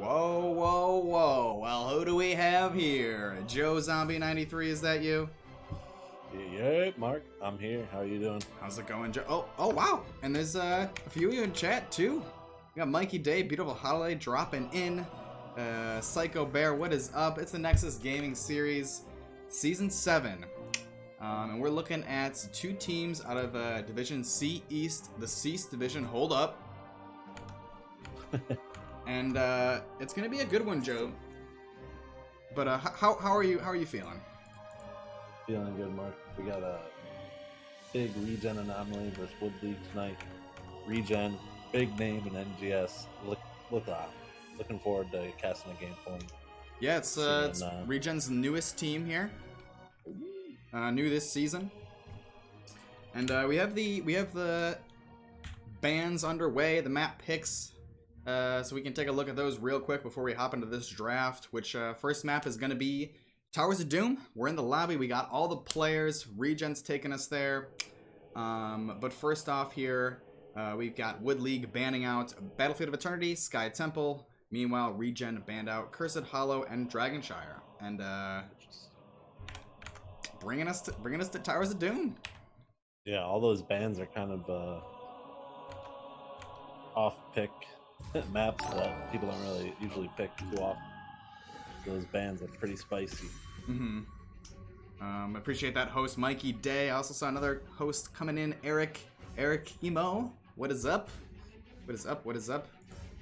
Whoa, whoa, whoa. Well, who do we have here? Joezombie93, is that you? Yeah, Mark, I'm here. How are you doing? How's it going, Joe? Oh, wow. And there's a few of you in chat, too. We got Mikey Day, Beautiful Holiday, dropping in. Psycho Bear, what is up? It's the Nexus Gaming Series, Season 7. And we're looking at two teams out of Division C East, the Cease Division. Hold up. And it's gonna be a good one, Joe. But how are you feeling? Feeling good, Mark. We got a big ReGen Anomaly versus Wood League tonight. ReGen, big name in NGS. Look out. Looking forward to casting a game for him. Yeah, it's ReGen's newest team here. New this season. And we have the bans underway, the map picks. So we can take a look at those real quick before we hop into this draft, which first map is going to be Towers of Doom. We're in the lobby. We got all the players. ReGen's taking us there. But first off here, we've got Wood League banning out Battlefield of Eternity, Sky Temple. Meanwhile, ReGen banned out Cursed Hollow and Dragonshire. And bringing us to Towers of Doom. Yeah, all those bans are kind of off-pick maps that people don't really usually pick too often. So those bans are pretty spicy. Appreciate that host, Mikey Day. I also saw another host coming in, Eric Emo. What is up? What is up? What is up?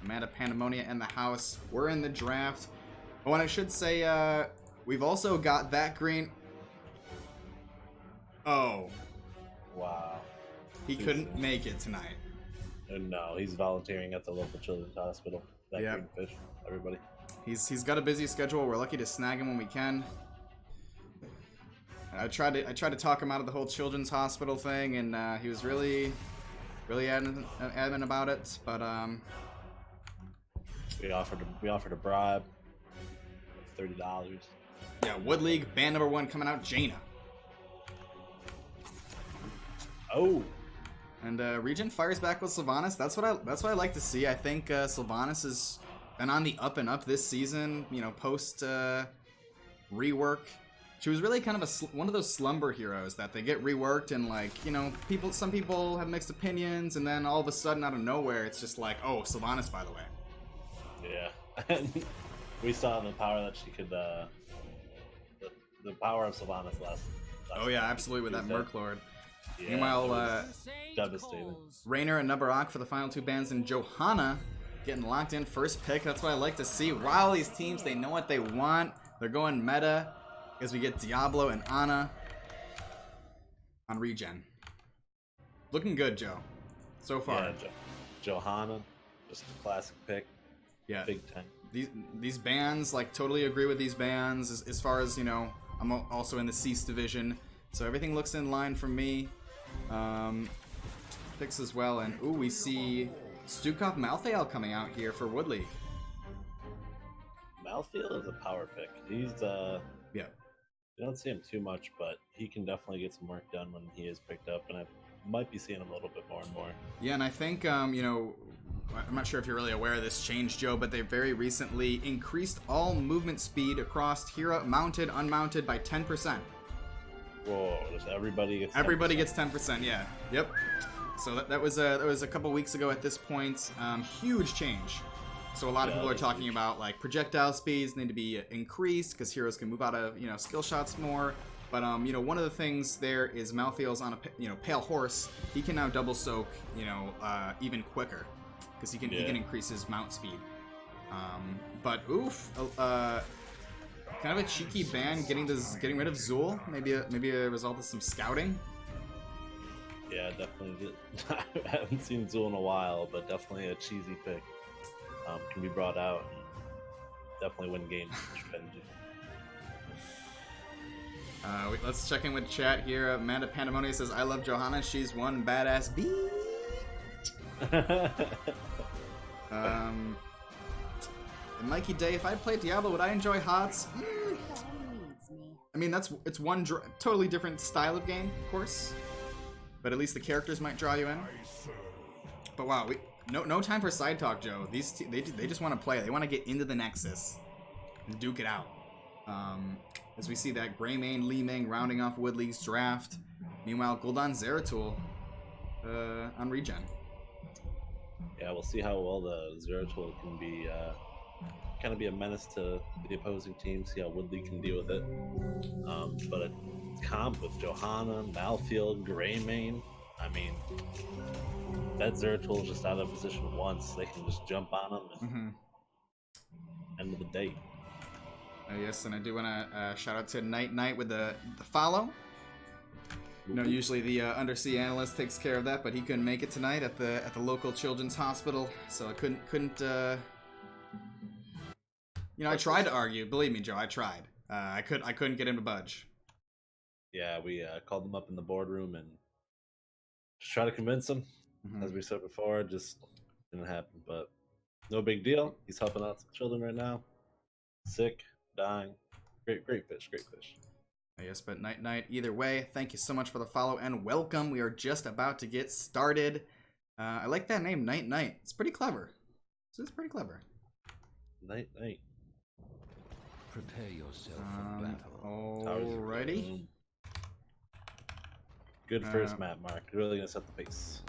Amanda Pandemonia in the house. We're in the draft. Oh, and I should say, we've also got that green. Oh. Wow. He couldn't make it tonight. No, he's volunteering at the local children's hospital. That green fish, everybody. He's got a busy schedule. We're lucky to snag him when we can. I tried to talk him out of the whole children's hospital thing, and he was really adamant about it. But we offered a bribe of $30. Yeah, Wood League ban number 1 coming out, Jaina. Oh. And ReGen fires back with Sylvanas. That's what I like to see. I think Sylvanas has been on the up and up this season. You know, post rework, she was really kind of one of those slumber heroes that they get reworked and, like, you know, some people have mixed opinions, and then all of a sudden out of nowhere it's just like, oh, Sylvanas, by the way. Yeah, and we saw the power that she could. The power of Sylvanas last oh yeah, absolutely, with that Merklord. Yeah, meanwhile, devastating. Rainer and Nubarak for the final 2 bans, and Johanna getting locked in first pick. That's what I like to see. Wow, these teams, they know what they want. They're going meta as we get Diablo and Ana on ReGen. Looking good, Joe. So far. Yeah, Johanna, just a classic pick. Yeah. Big time. These bans, like, totally agree with these bans. As far as, you know, I'm also in the Cease division, so everything looks in line for me. Picks as well, and ooh, we see Stukov Malthael coming out here for Wood League. Malthael is a power pick. He's yeah. You don't see him too much, but he can definitely get some work done when he is picked up, and I might be seeing him a little bit more and more. Yeah, and I think you know, I'm not sure if you're really aware of this change, Joe, but they very recently increased all movement speed across hero, mounted, unmounted, by 10%. Whoa! Just everybody gets 10%. Everybody gets 10%. Yeah. Yep. So that was a couple weeks ago at this point. Huge change. So a lot of people are talking about, like, projectile speeds need to be increased because heroes can move out of, you know, skill shots more. But you know, one of the things there is Malthael's on a pale horse. He can now double soak, you know, even quicker because he can increase his mount speed. But oof. Kind of a cheeky ban getting rid of Zool. Maybe a result of some scouting. Yeah, definitely. I haven't seen Zool in a while, but definitely a cheesy pick. Can be brought out and definitely win games strategy. Let's check in with chat here. Amanda Pandemonia says, "I love Johanna. She's one badass bee." And Mikey Day, if I played Diablo, would I enjoy HOTS? I mean, it's one totally different style of game, of course, but at least the characters might draw you in. But wow, no time for side talk, Joe. They just want to play. They want to get into the Nexus and duke it out. As we see that Greymane, Li Ming rounding off Wood League's draft. Meanwhile, Gul'dan Zeratul on ReGen. Yeah, we'll see how well the Zeratul can be kind of be a menace to the opposing team, see how Woodley can deal with it. But a comp with Johanna, Malfield, Greymane, I mean, that Zeratul is just out of position once, they can just jump on him and end of the day. Yes, and I do want to shout out to Night with the follow. You know, usually the undersea analyst takes care of that, but he couldn't make it tonight at the local children's hospital, so I couldn't. You know, I tried to argue. Believe me, Joe, I tried. I couldn't get him to budge. Yeah, we called him up in the boardroom and just try to convince him. As we said before, just didn't happen. But no big deal. He's helping out some children right now. Sick, dying. Great fish. Yes, but Night. Either way, thank you so much for the follow and welcome. We are just about to get started. I like that name, Night. It's pretty clever. It's pretty clever. Night. Prepare yourself for battle. Alrighty. Good first map, Mark. Really gonna set the pace.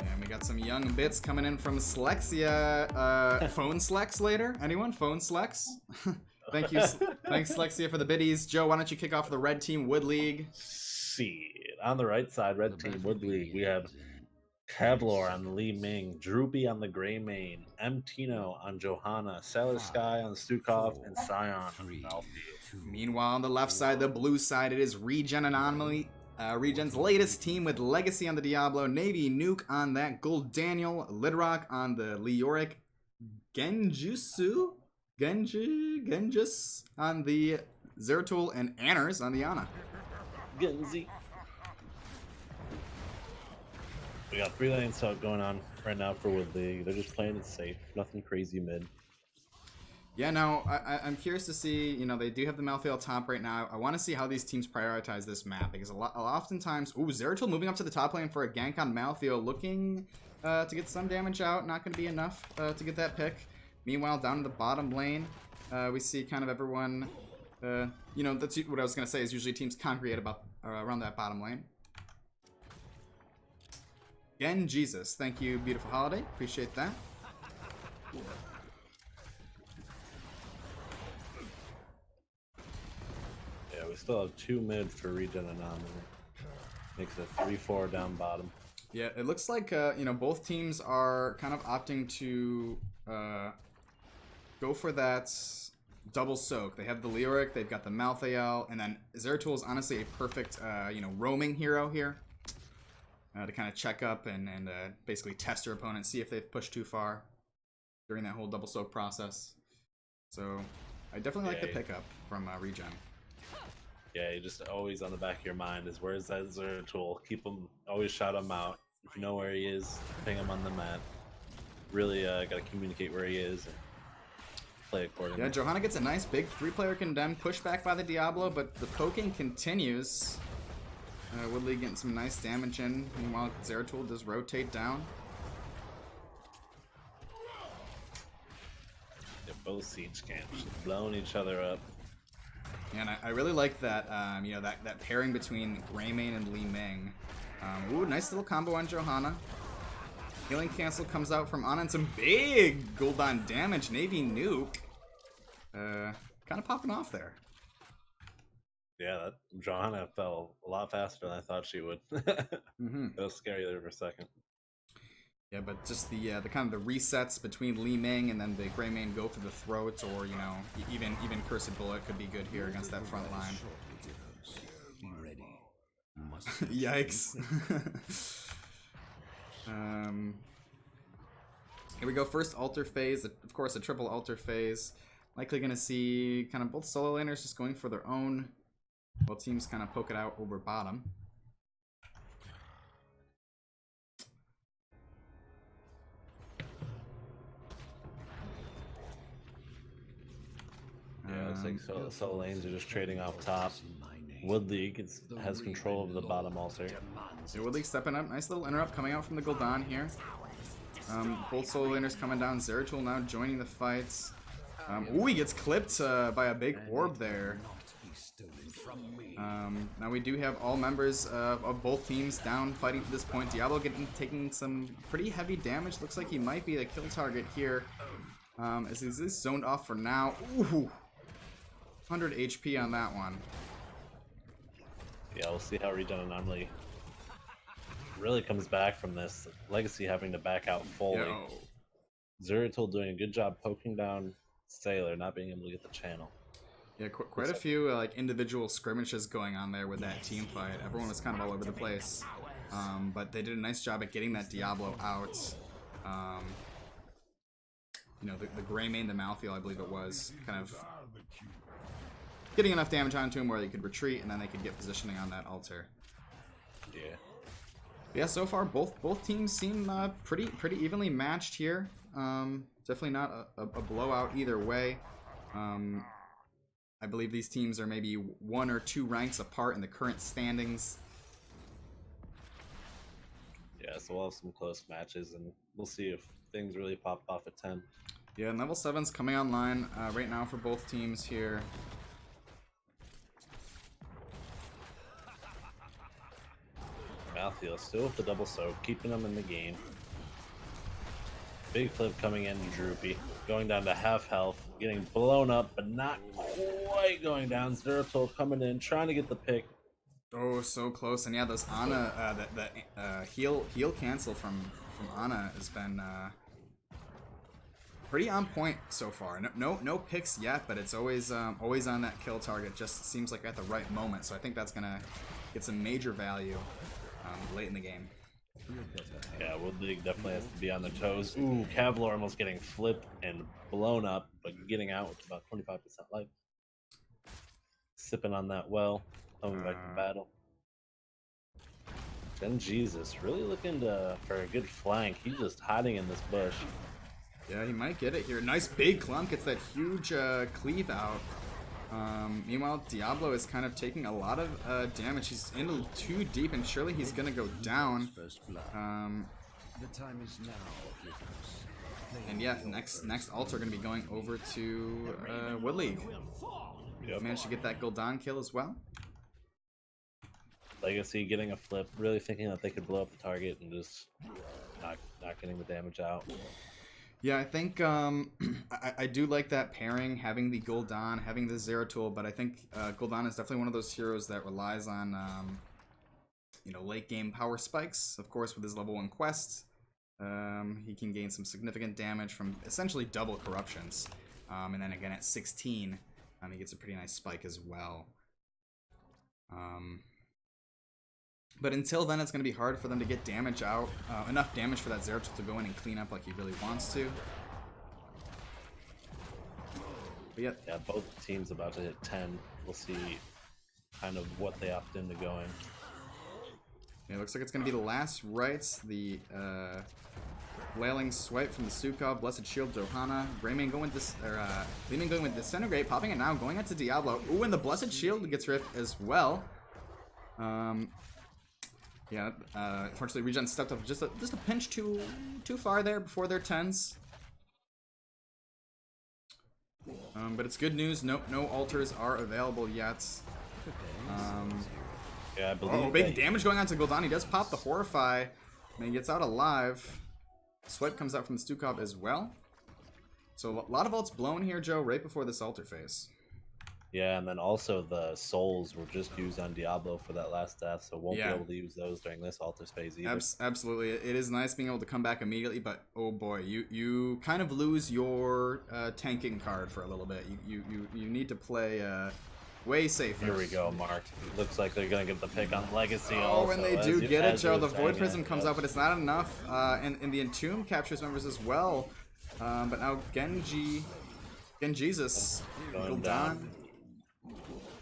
And we got some young bits coming in from Slexia. Phone Slex later? Anyone? Phone Slex? Thank you. Thanks, Slexia, for the biddies. Joe, why don't you kick off the Red Team Wood League? See, on the right side, Red Team Wood League, we have Kevlar on the Li Ming, Droopy on the Greymane, M-Tino on Johanna, Sailor Sky on Stukov, and Scion on Malfield. Meanwhile, on the left side, the blue side, it is ReGen Anomaly. ReGen's latest team with Legacy on the Diablo, Navy Nuke on that Gold Daniel, Lidrock on the Leoric, Genjus on the Zeratul, and Anners on the Ana. Genzi. We got 3 lanes going on right now for Wood League. They're just playing it safe. Nothing crazy mid. Yeah, no, I'm curious to see, you know, they do have the Malfield top right now. I want to see how these teams prioritize this map, because oftentimes, Zeratul moving up to the top lane for a gank on Malfield, looking to get some damage out. Not going to be enough to get that pick. Meanwhile, down in the bottom lane, we see kind of everyone, you know, that's what I was going to say, is usually teams congregate about around that bottom lane. Again, Jesus, thank you, beautiful holiday. Appreciate that. Yeah, we still have 2 mid for ReGen Anomaly. Makes it 3-4 down bottom. Yeah, it looks like, you know, both teams are kind of opting to go for that double soak. They have the Leoric, they've got the Malthael, and then Zeratul is honestly a perfect, you know, roaming hero here to kind of check up and basically test your opponent, see if they've pushed too far during that whole double soak process. So I definitely like the pickup from ReGen. Yeah, you just always on the back of your mind is, where's that Zeratul? Keep him, always shout him out. If you know where he is, ping him on the map. Really got to communicate where he is and play accordingly. Yeah, Johanna gets a nice big 3-player condemn, pushed back by the Diablo, but the poking continues. Woodley getting some nice damage in. Meanwhile, Zeratul does rotate down. Yeah, both siege camps just blowing each other up. And I really like that, you know, that pairing between Greymane and Li Ming. Ooh, nice little combo on Johanna. Healing Cancel comes out from Ana, and some big Gul'dan damage. Navy Nuke. Kind of popping off there. Yeah, that Johanna fell a lot faster than I thought she would. It was scary there for a second. Yeah, but just the kind of the resets between Li Ming and then the Greymane go for the throat, or, you know, even Cursed Bullet could be good here against that front line. Yikes. Here we go, first altar phase, of course a triple altar phase. Likely going to see kind of both solo laners just going for their own, while teams kind of poke it out over bottom. Yeah, it's like solo lanes are just trading off top. Wood League has control of the bottom altar. So Wood League stepping up, nice little interrupt coming out from the Gul'dan here. Both solo laners coming down. Zeratul now joining the fights. Ooh, he gets clipped by a big orb there. Now we do have all members of both teams down fighting for this point. Diablo taking some pretty heavy damage. Looks like he might be the kill target here. As he's zoned off for now. Ooh, 100 HP on that one. Yeah, we'll see how ReGen Anomaly really comes back from this. Legacy having to back out fully. Zeratul doing a good job poking down Sailor, not being able to get the channel. Yeah, quite a few like individual skirmishes going on there with that team fight. Everyone was kind of all over the place, but they did a nice job at getting that Diablo out. You know, the gray main, the Malthael, I believe it was, kind of getting enough damage onto him where they could retreat and then they could get positioning on that altar. Yeah. Yeah, so far both teams seem pretty evenly matched here. Definitely not a blowout either way. I believe these teams are maybe 1 or 2 ranks apart in the current standings. Yeah, so we'll have some close matches, and we'll see if things really pop off at 10. Yeah, and level 7's coming online right now for both teams here. Malthael still with the double soak, keeping them in the game. Big flip coming in to Droopy, going down to half health, getting blown up, but not quite going down. Zeratul coming in, trying to get the pick. Oh, so close. And yeah, those Ana, the heal cancel from Ana has been pretty on point so far. No picks yet, but it's always on that kill target. Just seems like at the right moment. So I think that's gonna get some major value late in the game. Yeah, Wood League definitely has to be on their toes. Ooh, Kevlar almost getting flipped and blown up, but getting out with about 25% life. Sipping on that well, coming back to battle. Then Jesus, really looking for a good flank. He's just hiding in this bush. Yeah, he might get it here. Nice big clump, gets that huge cleave out. Meanwhile, Diablo is kind of taking a lot of damage. He's in too deep, and surely he's gonna go down. And yeah, next altar gonna be going over to Wood League. Yep. Managed to get that Gul'dan kill as well. Legacy getting a flip, really thinking that they could blow up the target and just not getting the damage out. Yeah, I think I do like that pairing, having the Gul'dan, having the Zeratul, but I think Gul'dan is definitely one of those heroes that relies on you know, late game power spikes. Of course, with his level 1 quest, he can gain some significant damage from essentially double corruptions, and then again at 16, he gets a pretty nice spike as well. But until then, it's going to be hard for them to get damage out, enough damage for that Zeratul to go in and clean up like he really wants to. But yeah, both teams about to hit 10. We'll see kind of what they opt into going. Yeah, it looks like it's going to be the last rites, the Flailing Swipe from the Sukkah, Blessed Shield, Johanna, Greyman going with Gleaming going with Disintegrate, popping it now, going out to Diablo. Ooh, and the Blessed Shield gets ripped as well. Yeah, unfortunately, ReGen stepped up just a pinch too far there before their 10s. But it's good news. No altars are available yet. Yeah, I believe. Big damage going on to Gul'dan. He does pop the Horrify, and he gets out alive. Swipe comes out from the Stukov as well. So a lot of ults blown here, Joe, right before this altar phase. Yeah, and then also the souls were just used on Diablo for that last death, so won't be able to use those during this altars phase either. Absolutely, it is nice being able to come back immediately, but oh boy, you kind of lose your tanking card for a little bit. You need to play way safer. Here we go, Mark. Looks like they're gonna get the pick on Legacy. Oh, also, and they do get it, Joe. The Void Prism comes out, out, but it's not enough. And the Entomb captures members as well. But now Jesus, going down.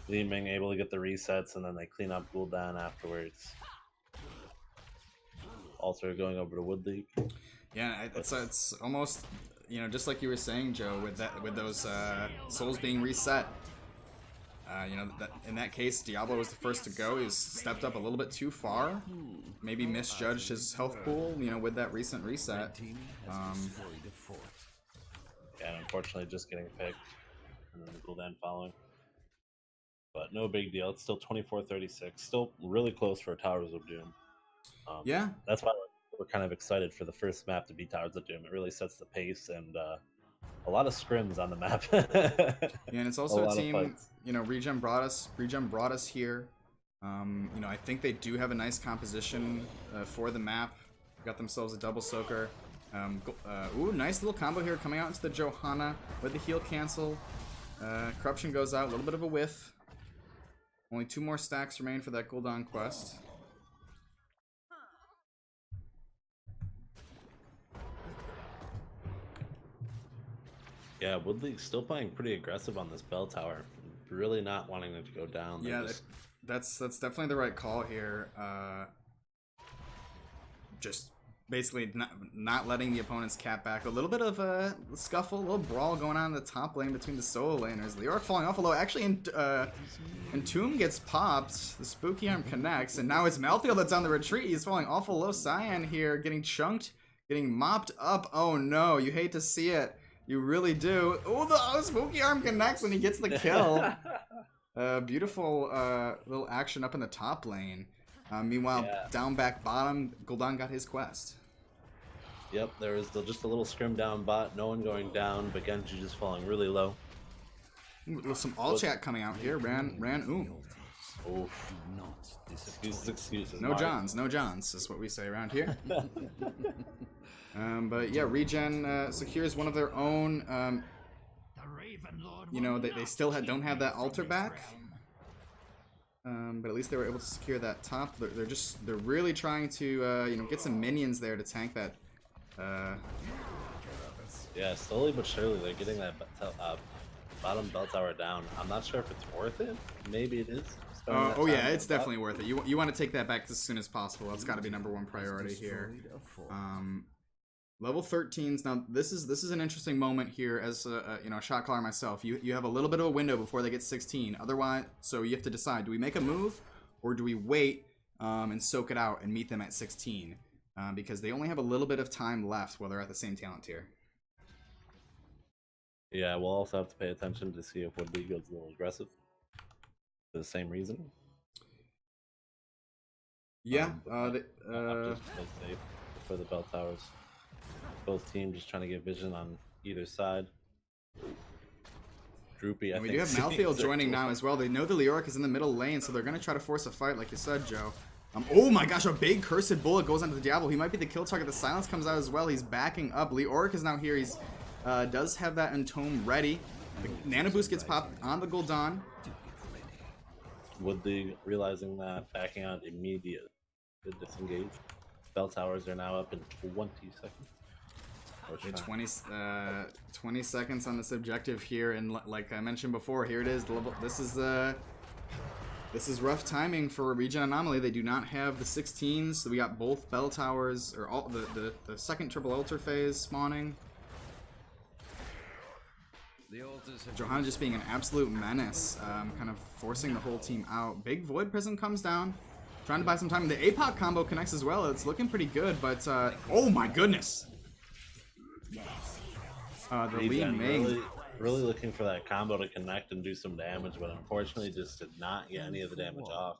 Gleaming able to get the resets, and then they clean up Gul'dan afterwards. Altar going over to Wood League. Yeah, it's almost, you know, just like you were saying, Joe, with those souls being reset. You know, in that case, Diablo was the first to go. He was stepped up a little bit too far. Maybe misjudged his health pool, you know, with that recent reset. Yeah, and unfortunately just getting picked. And then the Gul'dan following. But no big deal. It's still 24-36. Still really close for Towers of Doom. Yeah. That's why we're kind of excited for the first map to be Towers of Doom. It really sets the pace and a lot of scrims on the map. Yeah, and it's also a team, you know, ReGen brought us here. You know, I think they do have a nice composition for the map. Got themselves a double soaker. Ooh, nice little combo here coming out into the Johanna with the heal cancel. Corruption goes out, a little bit of a whiff. Only 2 more stacks remain for that Gul'dan quest. Yeah, Wood League's still playing pretty aggressive on this bell tower. Really not wanting it to go down. Yeah, that's definitely the right call here. Just basically not letting the opponent's cap back. A little bit of a scuffle, a little brawl going on in the top lane between the solo laners. Leoric falling off a low. Actually, Entomb gets popped. The spooky arm connects, and now it's Malthael that's on the retreat. He's falling awful low. Cyan here getting chunked, getting mopped up. Oh no, you hate to see it. You really do. Oh, the spooky arm connects and he gets the kill. Beautiful little action up in the top lane. Meanwhile, down back bottom, Gul'dan got his quest. Yep, there was just a little scrim down bot, no one going down, but Genji just falling really low. With some all chat coming out here, ran Oof. Excuses. No Johns, no Johns is what we say around here. But yeah, ReGen secures one of their own. You know, they still don't have that altar back. But at least they were able to secure that top. They're really trying to you know, get some minions there to tank that. Yeah, slowly but surely they're getting that bottom bell tower down. I'm not sure if it's worth it. Maybe it is. Oh yeah, it's definitely worth it. You want to take that back as soon as possible. That's got to be #1 priority here. Level 13s. Now this is an interesting moment here as you know, a shot caller myself. You have a little bit of a window before they get 16. Otherwise, so you have to decide: do we make a move or do we wait and soak it out and meet them at 16? Because they only have a little bit of time left while they're at the same talent tier. Yeah, we'll also have to pay attention to see if Wood League goes a little aggressive for the same reason. Yeah, just play safe for the bell towers. Both teams just trying to get vision on either side. Droopy, I think. We do have Malthael joining now as well. They know the Leoric is in the middle lane, so they're going to try to force a fight, like you said, Joe. Oh my gosh, a big cursed bullet goes onto the Diablo. He might be the kill target. The silence comes out as well. He's backing up. Leoric is now here. He's does have that Entomb ready. The Nano Boost gets popped on the Gul'dan. Wood League realizing that, backing out immediate. Good disengage. Bell towers are now up in 20 seconds. 20 seconds on this objective here, and like I mentioned before, here it is. This is rough timing for ReGen Anomaly. They do not have the 16s, so we got both bell towers, or all the second triple altar phase spawning. Johanna just being an absolute menace, kind of forcing the whole team out. Big Void Prison comes down, trying to buy some time. The APOC combo connects as well. It's looking pretty good, but oh my goodness! The Li Ming. Really looking for that combo to connect and do some damage, but unfortunately just did not get any of the damage off.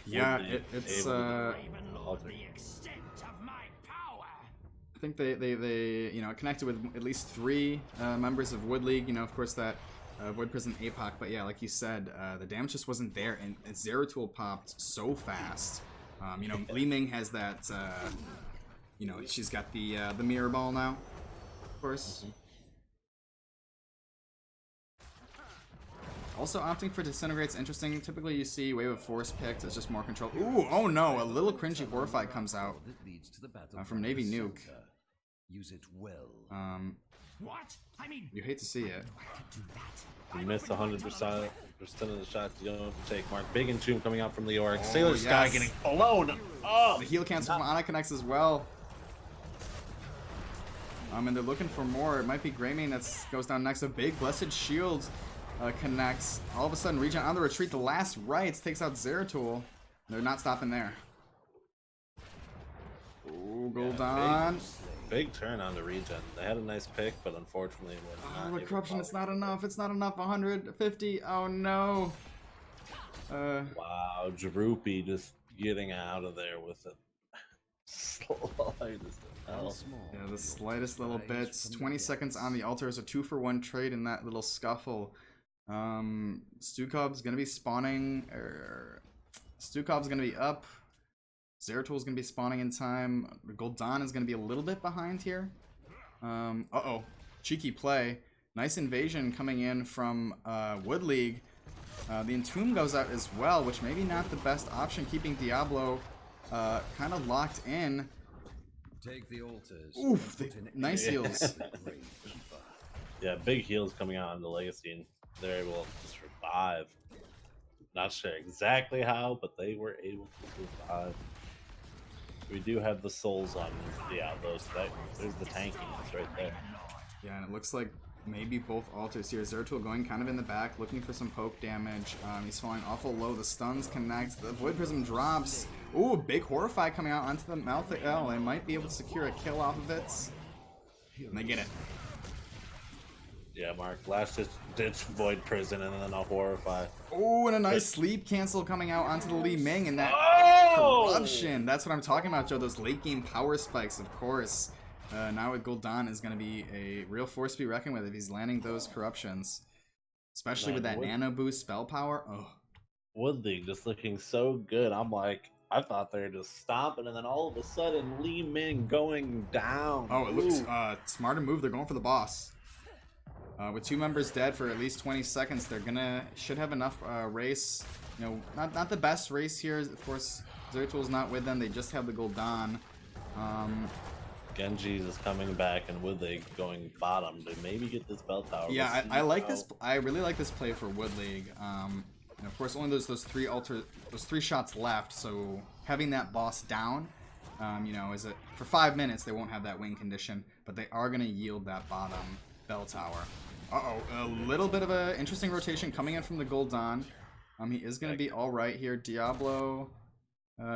Yeah, it's I think they you know, connected with at least 3 members of Wood League. You know, of course that Void Prison APOC, but yeah, like you said, the damage just wasn't there, and Zeratul popped so fast. You know, Li Ming has that. You know, she's got the mirror ball now. Of course. Also opting for Disintegrate's interesting. Typically you see Wave of Force picked as just more control. Ooh, oh no, a little cringy Horrify comes out from Navy Nuke. Use it well. What? I mean, you hate to see it. You missed 100% of the shots you don't have to take, Mark. Big Entomb coming out from the Leoric. Sailor Sky getting blown. Oh, the heal cancel from Ana connects as well. And they're looking for more. It might be Greymane that goes down next. A big Blessed Shield connects. All of a sudden, ReGen on the retreat. The last rights takes out Zeratul. They're not stopping there. Ooh, Gul'dan. Big turn on the ReGen. They had a nice pick, but unfortunately, Oh, the corruption, it's not enough. It's not enough. 150. Oh, no. Wow, Droopy just getting out of there with it. Slightest hell. Yeah, the slightest little bits. 20 seconds on the altar is a 2-for-1 trade in that little scuffle. Stukov's gonna be spawning. Stukov's gonna be up. Zeratul's gonna be spawning in time. Gul'dan is gonna be a little bit behind here. Uh-oh. Cheeky play. Nice invasion coming in from Wood League. The Entomb goes out as well, which maybe not the best option, keeping Diablo kind of locked in. Take the altars. Oof, nice heals. Yeah, big heals coming out on the Legacy, and they're able to survive. Not sure exactly how, but they were able to survive. We do have the souls on Diablo, so there's the tankiness right there. Yeah, and it looks like maybe both altars here. Zeratul going kind of in the back, looking for some poke damage. He's falling awful low. The stuns connect. The Void Prism drops. Ooh, big Horrify coming out onto the mouth of L. They might be able to secure a kill off of it. And they get it. Yeah, Mark. Last ditch Void Prison and then a Horrify. Oh, and a nice sleep cancel coming out onto the Li Ming and that corruption. That's what I'm talking about, Joe. Those late game power spikes, of course. Now with Gul'dan is going to be a real force to be reckoned with if he's landing those corruptions. Especially with that nano boost spell power. Oh. Wood League just looking so good. I'm like, I thought they were just stomping, and then all of a sudden, Li Ming going down. Oh, it looks smarter move. They're going for the boss. With 2 members dead for at least 20 seconds, they're should have enough race. You know, not the best race here. Of course, Zeratul's not with them. They just have the Gul'dan. Genji's is coming back, and Wood League going bottom to maybe get this bell tower. Yeah, I like this. I really like this play for Wood League. And of course, only those 3 shots left. So having that boss down, you know, for 5 minutes they won't have that win condition, but they are going to yield that bottom bell tower. Uh-oh, a little bit of an interesting rotation coming in from the Gul'dan. He is going to be all right here. Diablo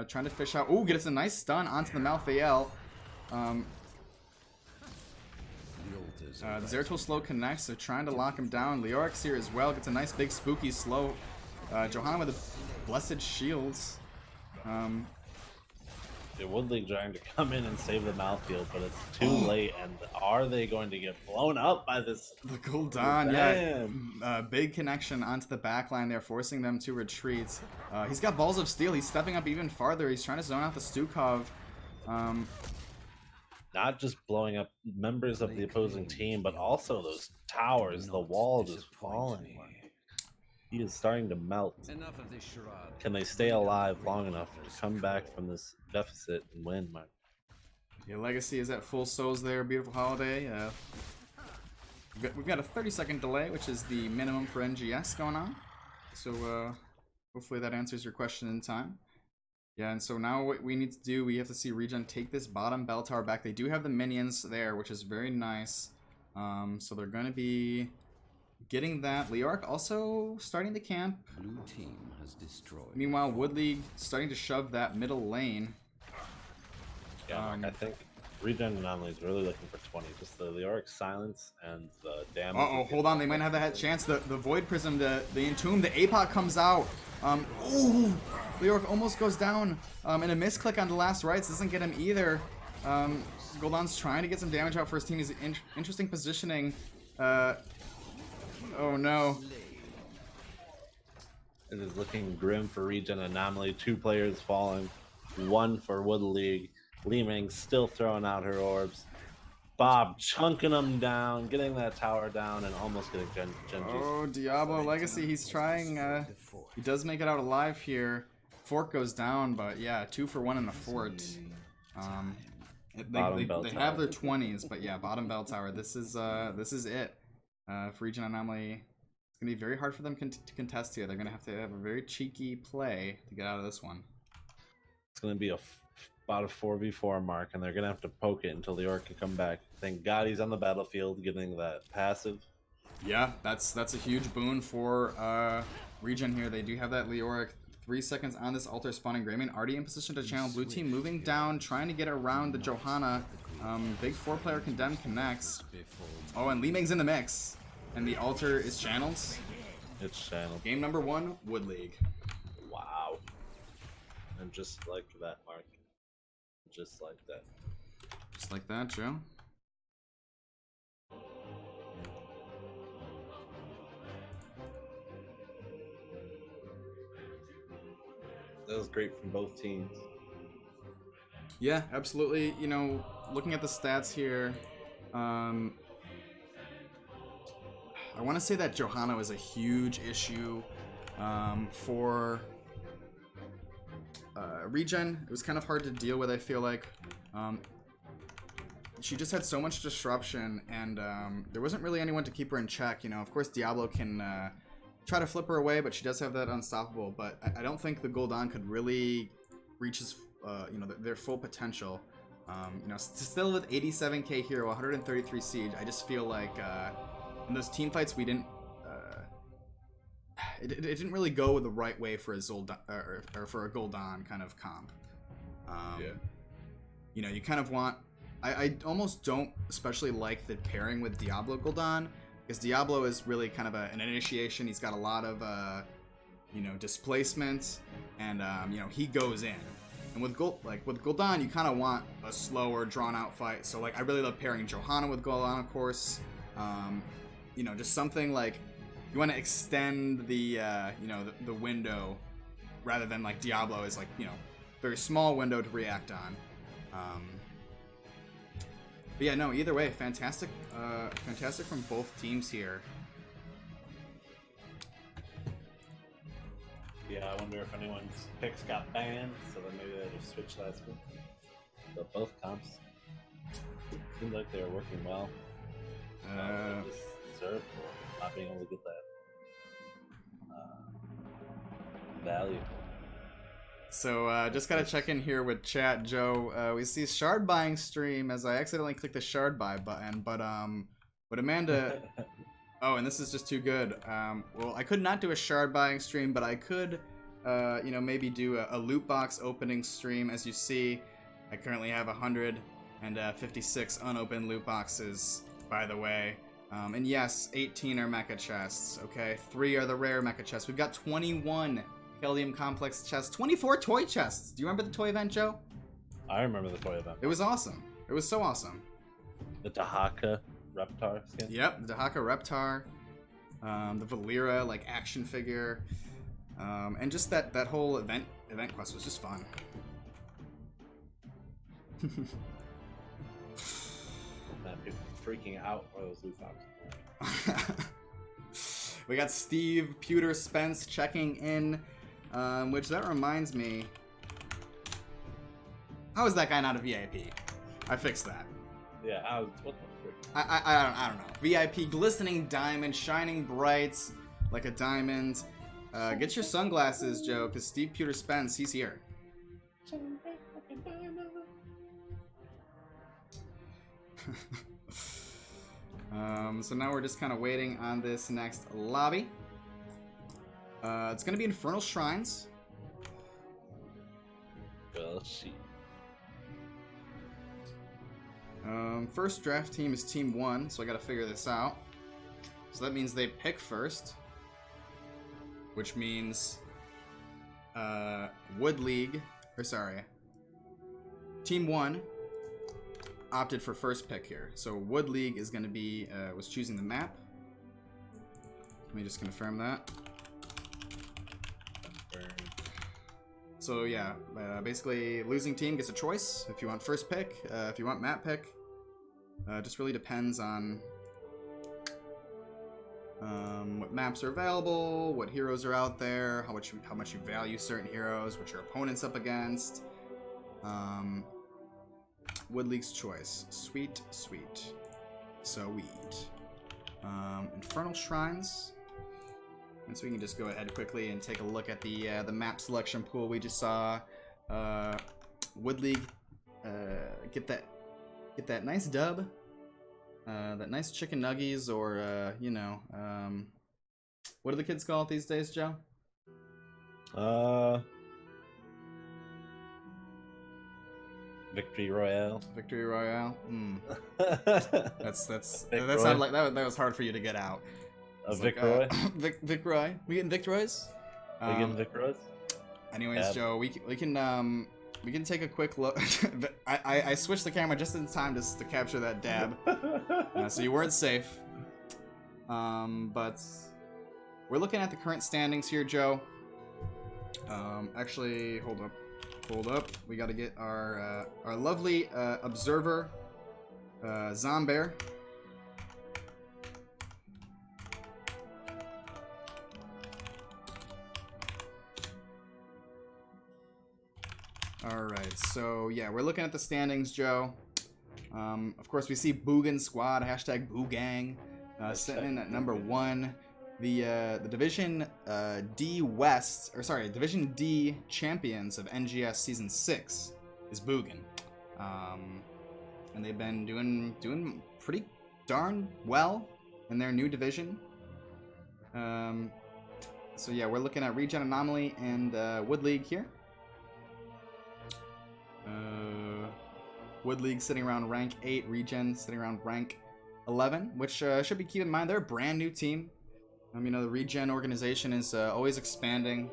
trying to fish out. Ooh, gets a nice stun onto the Malthael. The Zeratul slow connects, so trying to lock him down. Leorix here as well, gets a nice big spooky slow. Johanna with the blessed shields. The Wood League trying to come in and save the Mouthfield, but it's too late, and are they going to get blown up by this? The Gul'dan, yeah. Big connection onto the backline there, forcing them to retreat. He's got Balls of Steel, he's stepping up even farther, he's trying to zone out the Stukov. Not just blowing up members of the opposing team, but also those towers, the wall just falling. He is starting to melt. Enough of this charade. Can they stay alive long enough to come back from this deficit and win, Mark? Yeah, Legacy is at full souls there. Beautiful holiday. We've got a 30-second delay, which is the minimum for NGS going on. So hopefully that answers your question in time. Yeah, and so now what we need to do, we have to see ReGen take this bottom bell tower back. They do have the minions there, which is very nice. So they're going to be getting that. Leoric also starting the camp. Blue team has destroyed. Meanwhile, Wood League starting to shove that middle lane. Yeah, I think ReGen Anomaly is really looking for 20. Just the Leoric silence and the damage. Uh-oh, hold on. They might have that chance. The Void Prism, the Entomb, the APOC comes out. Ooh! Leoric almost goes down. And a misclick on the last rights doesn't get him either. Gul'dan's trying to get some damage out for his team. He's in interesting positioning. Oh no. It is looking grim for ReGen Anomaly. 2 players falling. 1 for Wood League. Li Ming still throwing out her orbs. Bob chunking them down, getting that tower down, and almost getting Genji. Oh, Diablo Legacy, he's trying. He does make it out alive here. Fort goes down, but yeah, 2 for 1 in the fort. They have their 20s, but yeah, bottom bell tower. This is it. For ReGen Anomaly, it's gonna be very hard for them to contest here. They're gonna have a very cheeky play to get out of this one. It's gonna be about a 4v4 mark, and they're gonna have to poke it until the orc can come back. Thank God he's on the battlefield, getting that passive. Yeah, that's a huge boon for ReGen here. They do have that Leoric. 3 seconds on this altar spawning Greymane. Already in position to channel. Blue team moving down, trying to get around the Johanna. Big 4-player Condemn connects. Oh, and Li Ming's in the mix. And the altar is channeled. It's channeled. Game number 1, Wood League. Wow. And just like that, Mark. Just like that. Just like that, Joe. That was great from both teams. Yeah, absolutely. You know, looking at the stats here, I want to say that Johanna was a huge issue for ReGen. It was kind of hard to deal with, I feel like. She just had so much disruption, and there wasn't really anyone to keep her in check. You know, of course, Diablo can try to flip her away, but she does have that unstoppable. But I don't think the Gul'dan could really reach his, you know, their full potential. You know, still with 87k hero, 133 siege. I just feel like in those team fights we didn't. It didn't really go the right way for a Zoldan or for a Gul'dan kind of comp. Yeah. You know, you kind of want. I almost don't especially like the pairing with Diablo Gul'dan, because Diablo is really kind of an initiation. He's got a lot of you know, displacement, and you know, he goes in. And with Gul'dan, you kind of want a slower, drawn-out fight. So like, I really love pairing Johanna with Gul'dan, of course. You know, just something like you want to extend the you know, the window, rather than like Diablo is like, you know, very small window to react on. But yeah, no, either way, fantastic, fantastic from both teams here. Yeah, I wonder if anyone's picks got banned, so then maybe they just switched last week. But both comps seemed like they were working well. They just deserved for not being able to get that value. So just gotta check in here with chat, Joe. We see shard buying stream as I accidentally clicked the shard buy button, but Amanda. Oh, and this is just too good. Well, I could not do a shard buying stream, but I could, you know, maybe do a loot box opening stream. As you see, I currently have 156 unopened loot boxes, by the way. And yes, 18 are mecha chests. Okay, 3 are the rare mecha chests. We've got 21. Keldium Complex chests, 24 toy chests. Do you remember the toy event, Joe? I remember the toy event. It was awesome. It was so awesome. The Dahaka Reptar skin? Yep, the Dahaka Reptar. The Valera, like, action figure. And just that whole event quest was just fun. Man, people freaking out for those loot boxes. We got Steve Pewter Spence checking in. Which that reminds me, how is that guy not a VIP? I fixed that. Yeah, what the frick? I don't know. VIP, glistening diamond, shining bright like a diamond. Get your sunglasses, Joe, because Steve Pewter Spence, he's here. So now we're just kind of waiting on this next lobby. It's gonna be Infernal Shrines. Well, let's see. First draft team is Team 1, so I gotta figure this out. So that means they pick first, which means Wood League, or sorry, Team 1 opted for first pick here. So Wood League is gonna be was choosing the map. Let me just confirm that. So yeah, basically losing team gets a choice if you want first pick, if you want map pick. Just really depends on what maps are available, what heroes are out there, how much you value certain heroes, what your opponent's up against. Wood League's choice. Sweet, sweet. So weed. Infernal Shrines. And so we can just go ahead quickly and take a look at the map selection pool we just saw. Wood League get that nice dub that nice chicken nuggies, or you know, what do the kids call it these days, Joe? Victory Royale. Victory Royale. That's Vic that Roy. sounded like that was hard for you to get out. A Vic Roy. Vic Roy. We getting Vic Roys? We getting Vic Roy's? Anyways, Joe, we can take a quick look. I switched the camera just in time to capture that dab, so you weren't safe. But we're looking at the current standings here, Joe. Actually, hold up. We got to get our lovely observer, Zombear. Alright, so yeah, we're looking at the standings, Joe. Of course, we see Boogan Squad, hashtag Boogang, sitting in at number 1. The Division D West, or sorry, Division D champions of NGS Season 6 is Boogan. And they've been doing pretty darn well in their new division. So yeah, we're looking at ReGen, Anomaly, and Wood League here. Wood League sitting around rank 8, ReGen sitting around rank 11, which should be keep in mind, they're a brand new team. You know, the ReGen organization is always expanding,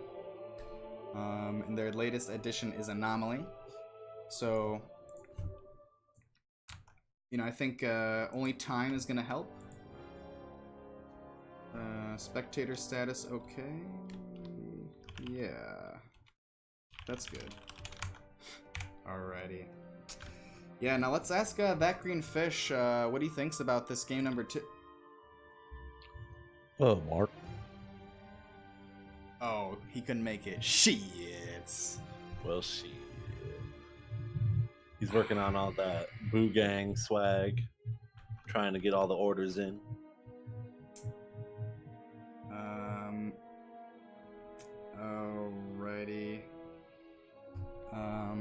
and their latest addition is Anomaly. So, you know, I think only time is going to help. Spectator status, okay. Yeah, that's good. Alrighty. Yeah, now let's ask That Green Fish what he thinks about this game number 2. Oh, Mark. Oh, he couldn't make it. Shit. Well, shit. He's working on all that Boo Gang swag, trying to get all the orders in. Alrighty.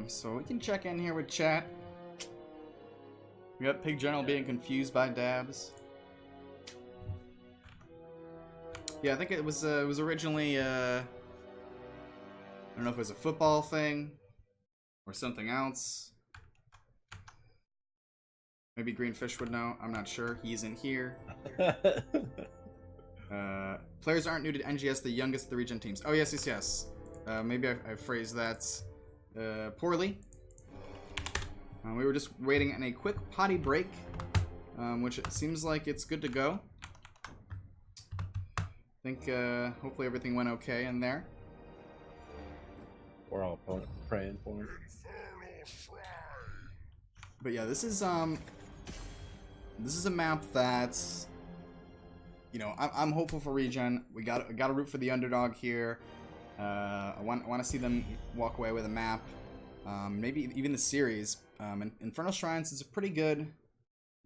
So we can check in here with chat. We got Pig General being confused by dabs. Yeah, I think it was originally I don't know if it was a football thing or something else. Maybe Greenfish would know. I'm not sure. He's in here. Players aren't new to NGS, the youngest of the ReGen teams. Oh yes, yes, yes. Maybe I phrased that poorly. We were just waiting on a quick potty break, which it seems like it's good to go. I think hopefully everything went okay in there. We're all praying for him. But yeah, this is a map that, you know, I'm hopeful for ReGen. We got to root for the underdog here. I want to see them walk away with a map. Maybe even the series. Infernal Shrines is a pretty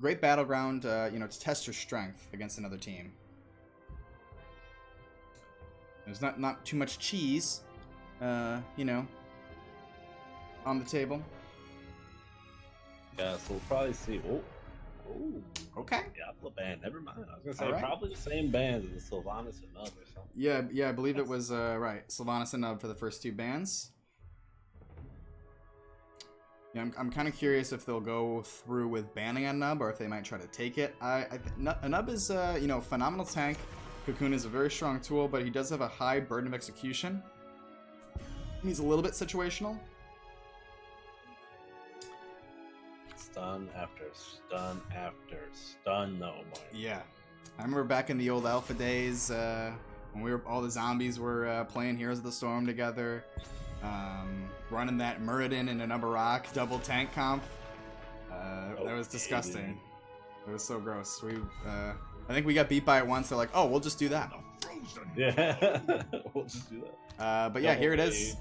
great battleground, you know, to test your strength against another team. There's not too much cheese, you know, on the table. Yeah, so we'll probably see. Oh, okay. Diablo band. Never mind. I was gonna say All right. probably the same band as the Sylvanas and Nub or something. Yeah, I believe it was right. Sylvanas and Nub for the first 2 bands. Yeah, I'm kind of curious if they'll go through with banning a Nub or if they might try to take it. A Nub is you know, phenomenal tank. Cocoon is a very strong tool, but he does have a high burden of execution. He's a little bit situational. Stun after stun after stun, no more. Yeah, I remember back in the old alpha days when all the zombies were playing Heroes of the Storm together, running that Muradin and a Rock double tank comp. That was disgusting. It was so gross. I think we got beat by it once. They're like, oh, we'll just do that. Yeah, we'll just do that. But yeah, here it is.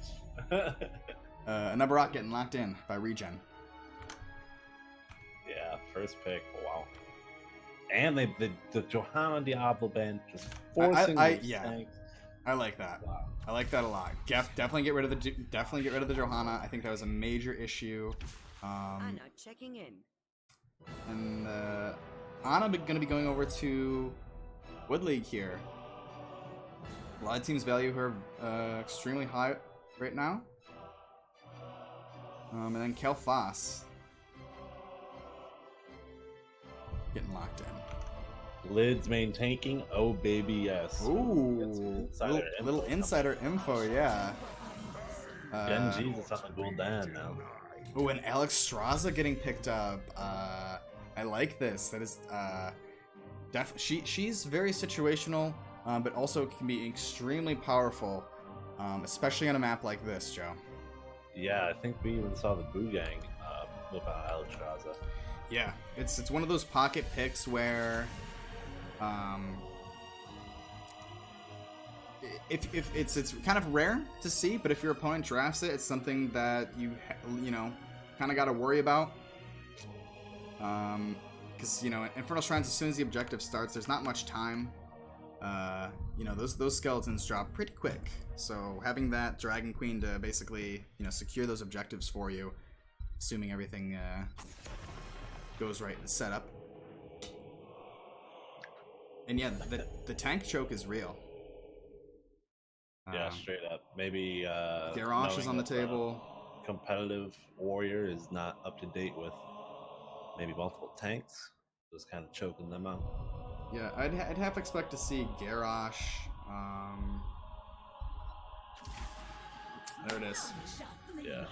A Rock getting locked in by ReGen. Yeah, first pick. Wow. And the Johanna Diablo band just forcing yeah. tanks. I like that. Wow. I like that a lot. Definitely get rid of the Johanna. I think that was a major issue. I'm not checking in. And Ana going to be going over to Wood League here. A lot of teams value her extremely high right now. And then Kel'Thas getting locked in. Lids main tanking. Oh baby, yes. Ooh, little insider info, yeah. Gen G's on the Gul'dan now. Ooh, and Alex Straza getting picked up. I like this. That is she's very situational, but also can be extremely powerful, especially on a map like this, Joe. Yeah, I think we even saw the Boo Gang with Alex Straza. Yeah, it's one of those pocket picks where, if it's kind of rare to see, but if your opponent drafts it, it's something that you kind of got to worry about. Because Infernal Shrines, as soon as the objective starts, there's not much time. Those skeletons drop pretty quick. So having that Dragon Queen to basically secure those objectives for you, assuming everything goes right in the setup. And yeah, the tank choke is real. Yeah, straight up. Maybe Garrosh is on the table. Competitive warrior is not up to date with maybe multiple tanks, just kind of choking them out. Yeah, I'd have to expect to see Garrosh. There it is. Yeah,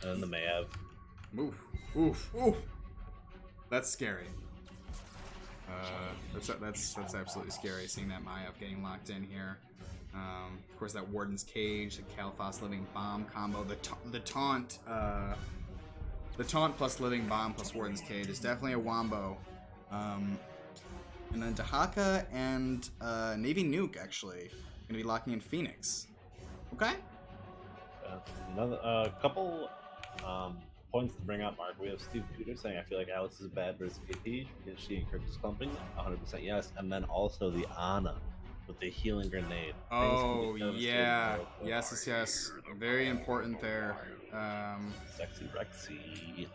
and the Mav. Oof. That's scary. That's absolutely scary, seeing that Mayav getting locked in here. Of course, that Warden's Cage, the Kel'Thas Living Bomb combo, the taunt plus Living Bomb plus Warden's Cage is definitely a wombo. And then Dahaka and Navy Nuke actually gonna be locking in Phoenix. Okay. Another couple points to bring up, Mark. We have Steve Peter saying, I feel like Alex is bad versus AP because she encourages clumping. 100% yes. And then also the Ana with the healing grenade. Oh, yeah. Yes. Very important there. Sexy Rexy.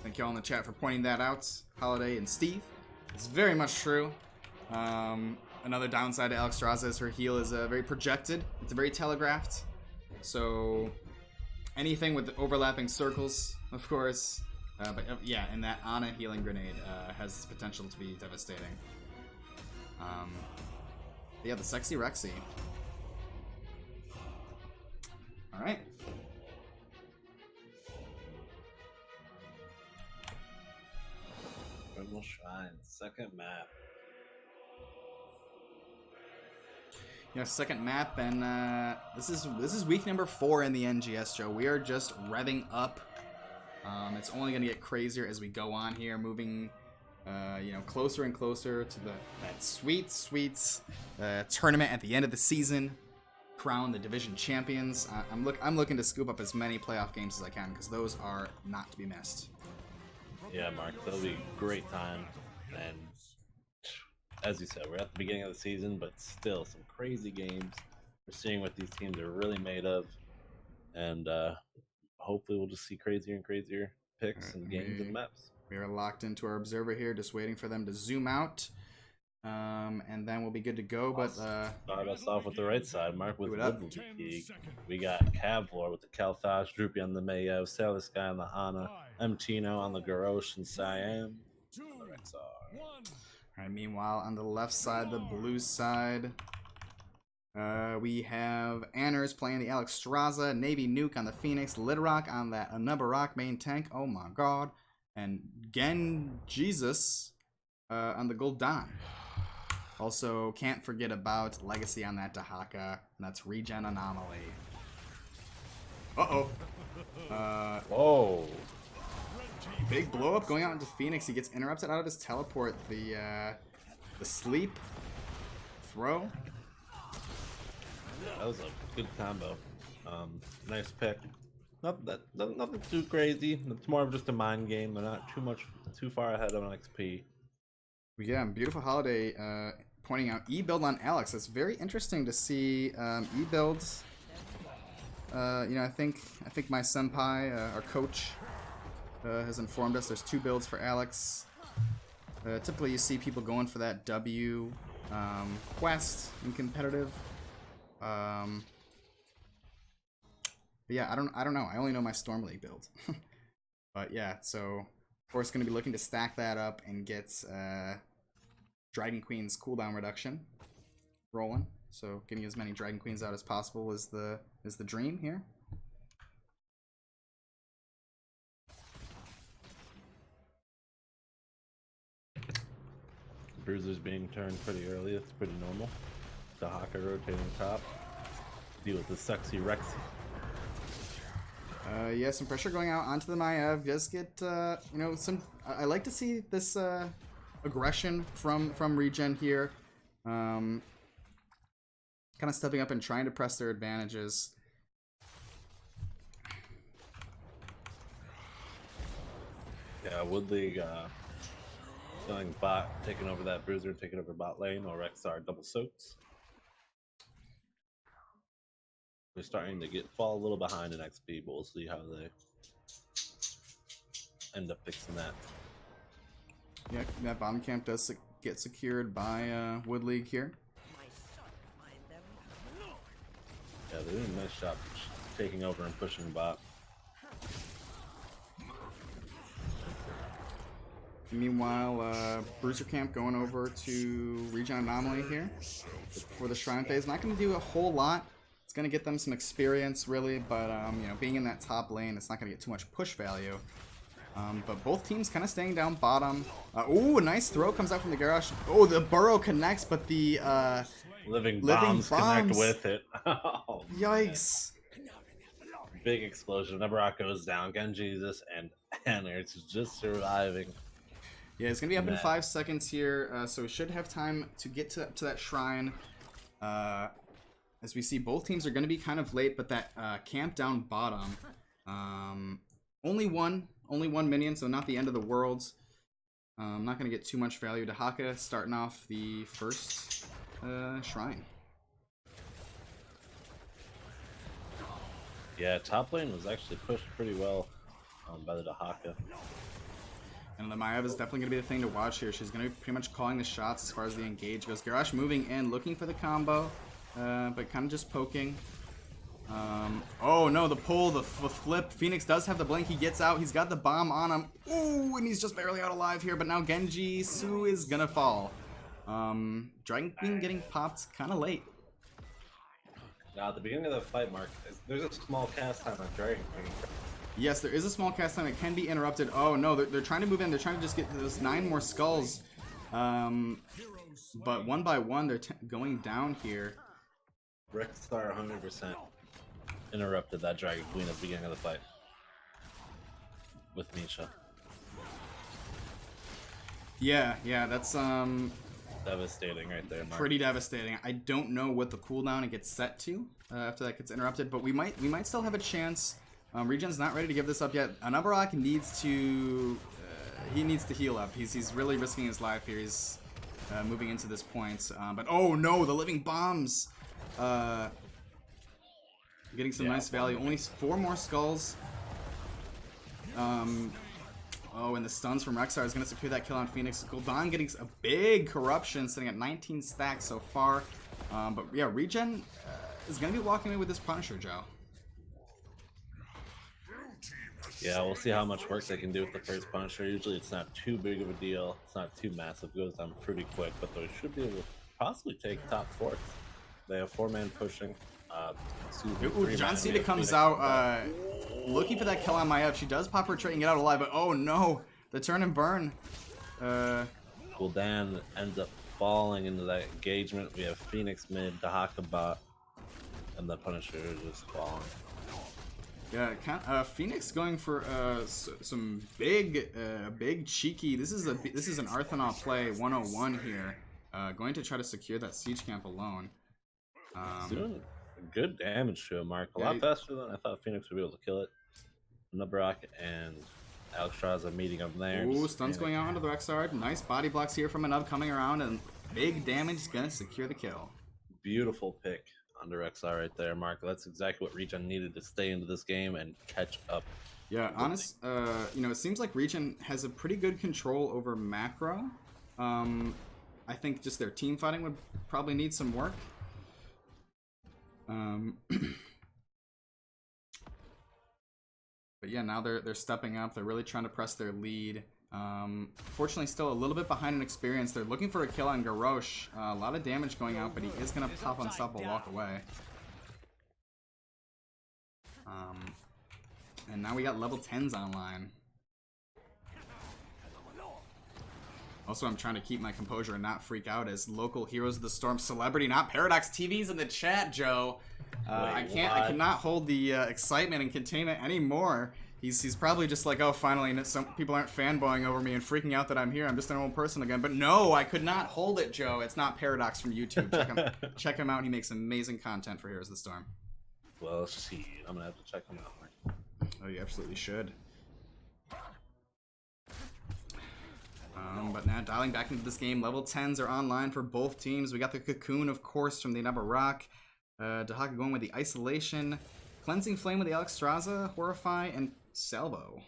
Thank you all in the chat for pointing that out, Holiday and Steve. It's very much true. Another downside to Alex Straza is her heal is very projected. It's very telegraphed. So anything with overlapping circles, of course. But yeah, and that Ana healing grenade has potential to be devastating. Yeah, the sexy Rexy. All right. Infernal Shrine, second map. Yeah, second map, and this is week number 4 in the NGS, Joe. We are just revving up. It's only gonna get crazier as we go on here, moving closer and closer to that sweet tournament at the end of the season. Crown the division champions. I'm looking to scoop up as many playoff games as I can because those are not to be missed. Yeah, Mark, that'll be a great time. And as you said, we're at the beginning of the season, but still some crazy games. We're seeing what these teams are really made of, and hopefully we'll just see crazier and crazier picks and games and maps. We are locked into our observer here, just waiting for them to zoom out, and then we'll be good to go. But start us off with the right side, Mark, with Woodland League. We got Cavlor with the Kel'Thas, Droopy on the Mayo, Sailor Sky on the Hana, Mtino on the Garrosh and Siam. Alright, meanwhile, on the left side, the blue side, we have Anners playing the Alex Straza, Navy Nuke on the Phoenix, Lidrock on that Anomaly main tank, oh my god, and Gen Jesus on the Gul'dan. Also, can't forget about Legacy on that Dahaka, and that's ReGen Anomaly. Uh-oh. Whoa. Big blow up going out into Phoenix. He gets interrupted out of his teleport. The sleep throw. Yeah, that was a good combo. Nice pick. Nothing too crazy. It's more of just a mind game. They're not too far ahead on XP. Yeah, beautiful Holiday pointing out E-build on Alex. That's very interesting to see E-builds. I think my senpai, our coach, has informed us there's 2 builds for Alex. Typically, you see people going for that W quest in competitive. But yeah, I don't know. I only know my Storm League build. But yeah, so of course, going to be looking to stack that up and get Dragon Queen's cooldown reduction rolling. So getting as many Dragon Queens out as possible is the dream here. Bruiser's being turned pretty early. It's pretty normal. Dahaka rotating top. Deal with the sexy Rexy. Yeah, some pressure going out onto the Maiev. Just get, you know, some. I like to see this aggression from ReGen here. Kind of stepping up and trying to press their advantages. Yeah, Wood League going bot, taking over that Bruiser, taking over bot lane, or Rexar double soaks. They're starting to fall a little behind in XP, but we'll see how they end up fixing that. Yeah, that bottom camp does get secured by Wood League here. Yeah, they're doing a nice job taking over and pushing bot. Meanwhile, Bruiser Camp going over to ReGen Anomaly here for the Shrine phase. Not going to do a whole lot. It's going to get them some experience, really, but you know, being in that top lane, it's not going to get too much push value. But both teams kind of staying down bottom. Ooh, a nice throw comes out from the garage. Oh, the burrow connects, but the living bombs connect with it. Oh, yikes. man. Big explosion. Nabaraka goes down. Jesus and Anar's just surviving. Yeah, it's going to be up in 5 seconds here, so we should have time to get to that shrine. As we see, both teams are going to be kind of late, but that camp down bottom, only one minion, so not the end of the world. I'm not going to get too much value to Haka starting off the first shrine. Yeah, top lane was actually pushed pretty well by the Dahaka. And the Maiev is definitely going to be the thing to watch here. She's going to be pretty much calling the shots as far as the engage goes. Garrosh moving in, looking for the combo, but kind of just poking. Oh no, the pull, the flip. Phoenix does have the blink. He gets out. He's got the bomb on him. Ooh, and he's just barely out alive here. But now Genji Su is going to fall. Dragon Queen getting popped kind of late. Now, at the beginning of the fight, Mark, there's a small cast time on Dragon Queen. Yes, there is a small cast time. It can be interrupted. Oh no, they're trying to move in. They're trying to just get those 9 more skulls. But one by one, they're going down here. Rexar 100% interrupted that Dragon Queen at the beginning of the fight with Misha. Yeah, that's devastating right there, Mark. pretty devastating. I don't know what the cooldown it gets set to after that gets interrupted, but we might still have a chance. ReGen's not ready to give this up yet. Anabarak needs to heal up. He's really risking his life here. He's moving into this point. But oh no, the living bombs. Getting some nice value. Only 4 more skulls. Oh, and the stuns from Rexar is going to secure that kill on Phoenix. Gul'dan getting a big corruption, sitting at 19 stacks so far. But yeah, ReGen is going to be walking away with this Punisher, Joe. Yeah, we'll see how much work they can do with the first Punisher. Usually it's not too big of a deal. It's not too massive. It goes down pretty quick, but they should be able to possibly take top 4. They have 4-man pushing. Ooh, John Cena comes out looking for that kill on Maiev. She does pop her trait and get out alive, but oh no, the turn and burn. Gul'dan ends up falling into that engagement. We have Phoenix mid, Dahaka bot, and the Punisher is just falling. Yeah, Phoenix going for some big cheeky. This is an Arthanaut play 101 here. Going to try to secure that siege camp alone. Doing good damage to him, Mark. A lot faster than I thought Phoenix would be able to kill it. Nabaraka and Alexstrasza meeting up there. Ooh, stuns going out onto the Rexar. Nice body blocks here from Anub coming around, and big damage is gonna secure the kill. Beautiful pick under Rexar right there, Mark. That's exactly what ReGen needed to stay into this game and catch up. Yeah, it seems like ReGen has a pretty good control over macro. I think just their team fighting would probably need some work. But yeah, now they're stepping up. They're really trying to press their lead. Fortunately, still a little bit behind in experience. They're looking for a kill on Garrosh. A lot of damage going out, but he is going to pop Unstoppable Walk away. And now we got level 10s online. Also, I'm trying to keep my composure and not freak out as local Heroes of the Storm celebrity, not Paradox TV's in the chat, Joe. I cannot hold the excitement and containment anymore. He's probably just like, oh, finally, some people aren't fanboying over me and freaking out that I'm here. I'm just an old person again. But no, I could not hold it, Joe. It's not Paradox from YouTube. Check him out. He makes amazing content for Heroes of the Storm. Well, see, I'm gonna have to check him out. Oh, you absolutely should. But now dialing back into this game, level 10s are online for both teams. We got the Cocoon, of course, from the Nubba Rock. Dahaka going with the Isolation. Cleansing Flame with the Alexstrasza, Horrify, and Salvo.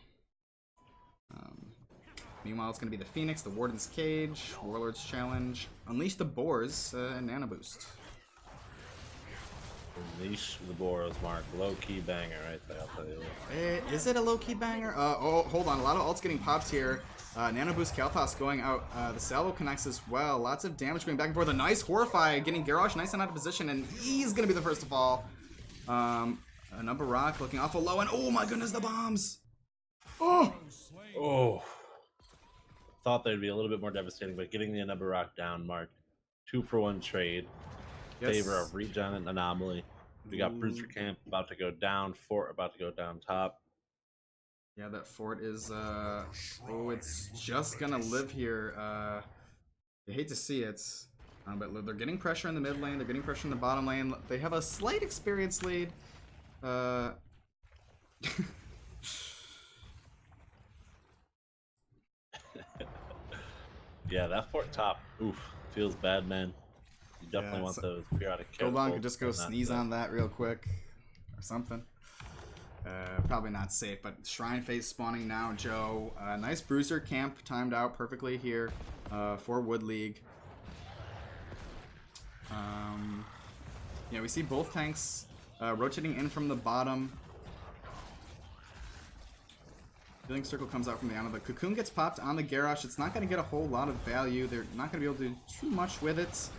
Meanwhile, it's going to be the Phoenix, the Warden's Cage, Warlord's Challenge, Unleash the Boars, and Nano Boost. Unleash the Boars, Mark. Low-key banger right there, I'll tell you. Is it a low-key banger? Oh, hold on. A lot of ults getting popped here. Nano Boost Kalthos going out. The Salvo connects as well. Lots of damage going back and forth. A nice Horrify getting Garrosh nice and out of position, and he's going to be the first to fall. Nubba Rock looking awful low, and oh my goodness, the bombs! Oh! Thought they'd be a little bit more devastating, but getting the Nubba Rock down, Mark. 2-for-1 trade. Yes. Favor of ReGen and Anomaly. We got Bruiser Camp about to go down, Fort about to go down top. Yeah, that Fort is, it's just gonna live here. You hate to see it, but they're getting pressure in the mid lane, they're getting pressure in the bottom lane. They have a slight experience lead. Yeah, that Fort top, oof, feels bad, man. You definitely want those periodic kills. Goldon could just go sneeze on that real quick, or something. Probably not safe, but Shrine Phase spawning now, Joe. Nice Bruiser Camp timed out perfectly here for Wood League. Yeah, we see both tanks rotating in from the bottom. Healing Circle comes out from the Ana. The Cocoon gets popped on the Garrosh. It's not going to get a whole lot of value. They're not going to be able to do too much with it.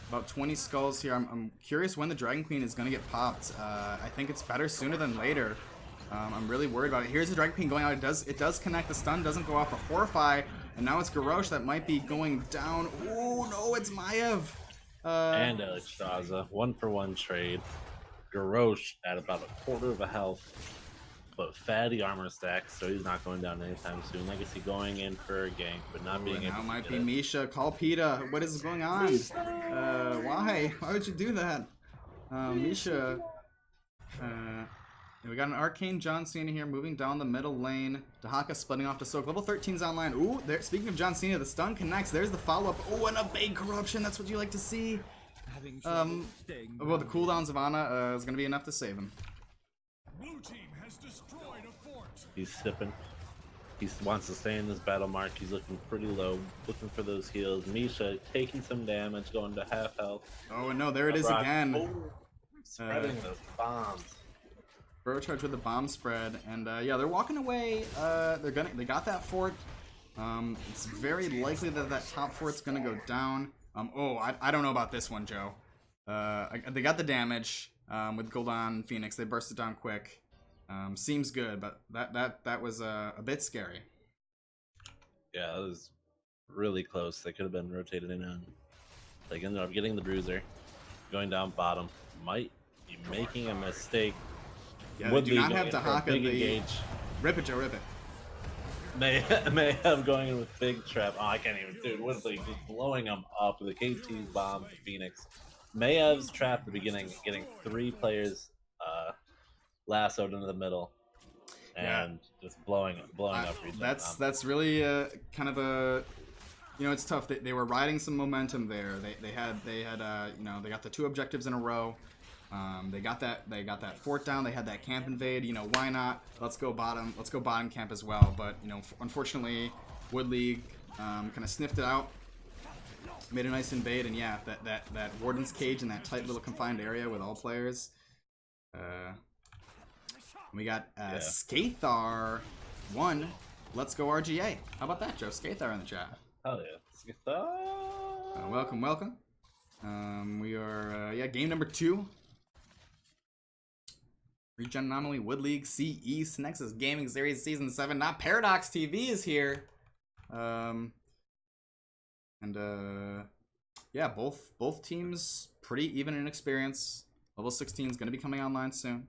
About 20 skulls here. I'm curious when the Dragon Queen is going to get popped. I think it's better sooner than later. I'm really worried about it. Here's the Dragon Queen going out. It does connect. The stun doesn't go off. The Horrify. And now it's Garrosh that might be going down. Oh, no, it's Maiev. And Alexstrasza. 1-for-1 trade. Garrosh at about 1/4 of a health. But fatty armor stacks, so he's not going down anytime soon. Legacy going in for a gank, but not being able to. Now might be Misha. Call PETA. What is going on? Why? Why would you do that? Misha. We got an Arcane John Cena here moving down the middle lane. Dahaka splitting off to Soak. Level 13's online. Ooh, there, speaking of John Cena, the stun connects. There's the follow-up. Oh, and a big corruption. That's what you like to see. Well, the cooldowns of Ana is going to be enough to save him. Blue team has destroyed a fort. He's sipping. He wants to stay in this battle, Mark. He's looking pretty low, looking for those heals. Misha taking some damage, going to half health. Oh no, there it is again. Oh, spreading those bombs. Burrow charge with the bomb spread, and yeah, they're walking away. They got that fort. It's very likely that that top fort's gonna go down. I don't know about this one, Joe. They got the damage with Goldon Phoenix. They burst it down quick. Seems good, but that was a bit scary. Yeah, that was really close. They could have been rotated in on. They ended up getting the Bruiser, going down bottom. Might be making a mistake. Yeah, they do not have Dahaka. Big engage. Rip it, Joe, rip it. May have going in with big trap. Oh, I can't even, dude. Woodley just blowing them up with the KT's bomb to Phoenix. Mayev's trap at the beginning, getting 3 players lassoed into the middle, and just blowing up. That's really kind of a, it's tough. They were riding some momentum there. They got the 2 objectives in a row. They got that fort down. They had that camp invade. Why not? Let's go bottom camp as well. But unfortunately, Wood League kind of sniffed it out, made a nice invade, and yeah, that Warden's Cage in that tight little confined area with all players. We got Skathar 1. Let's go RGA. How about that, Joe? Skathar in the chat. Oh yeah, Skathar. Welcome, welcome. We are game number 2. ReGen Anomaly Wood League CE Nexus Gaming Series Season 7. Not Paradox TV is here. Yeah, both teams pretty even in experience. Level 16 is going to be coming online soon.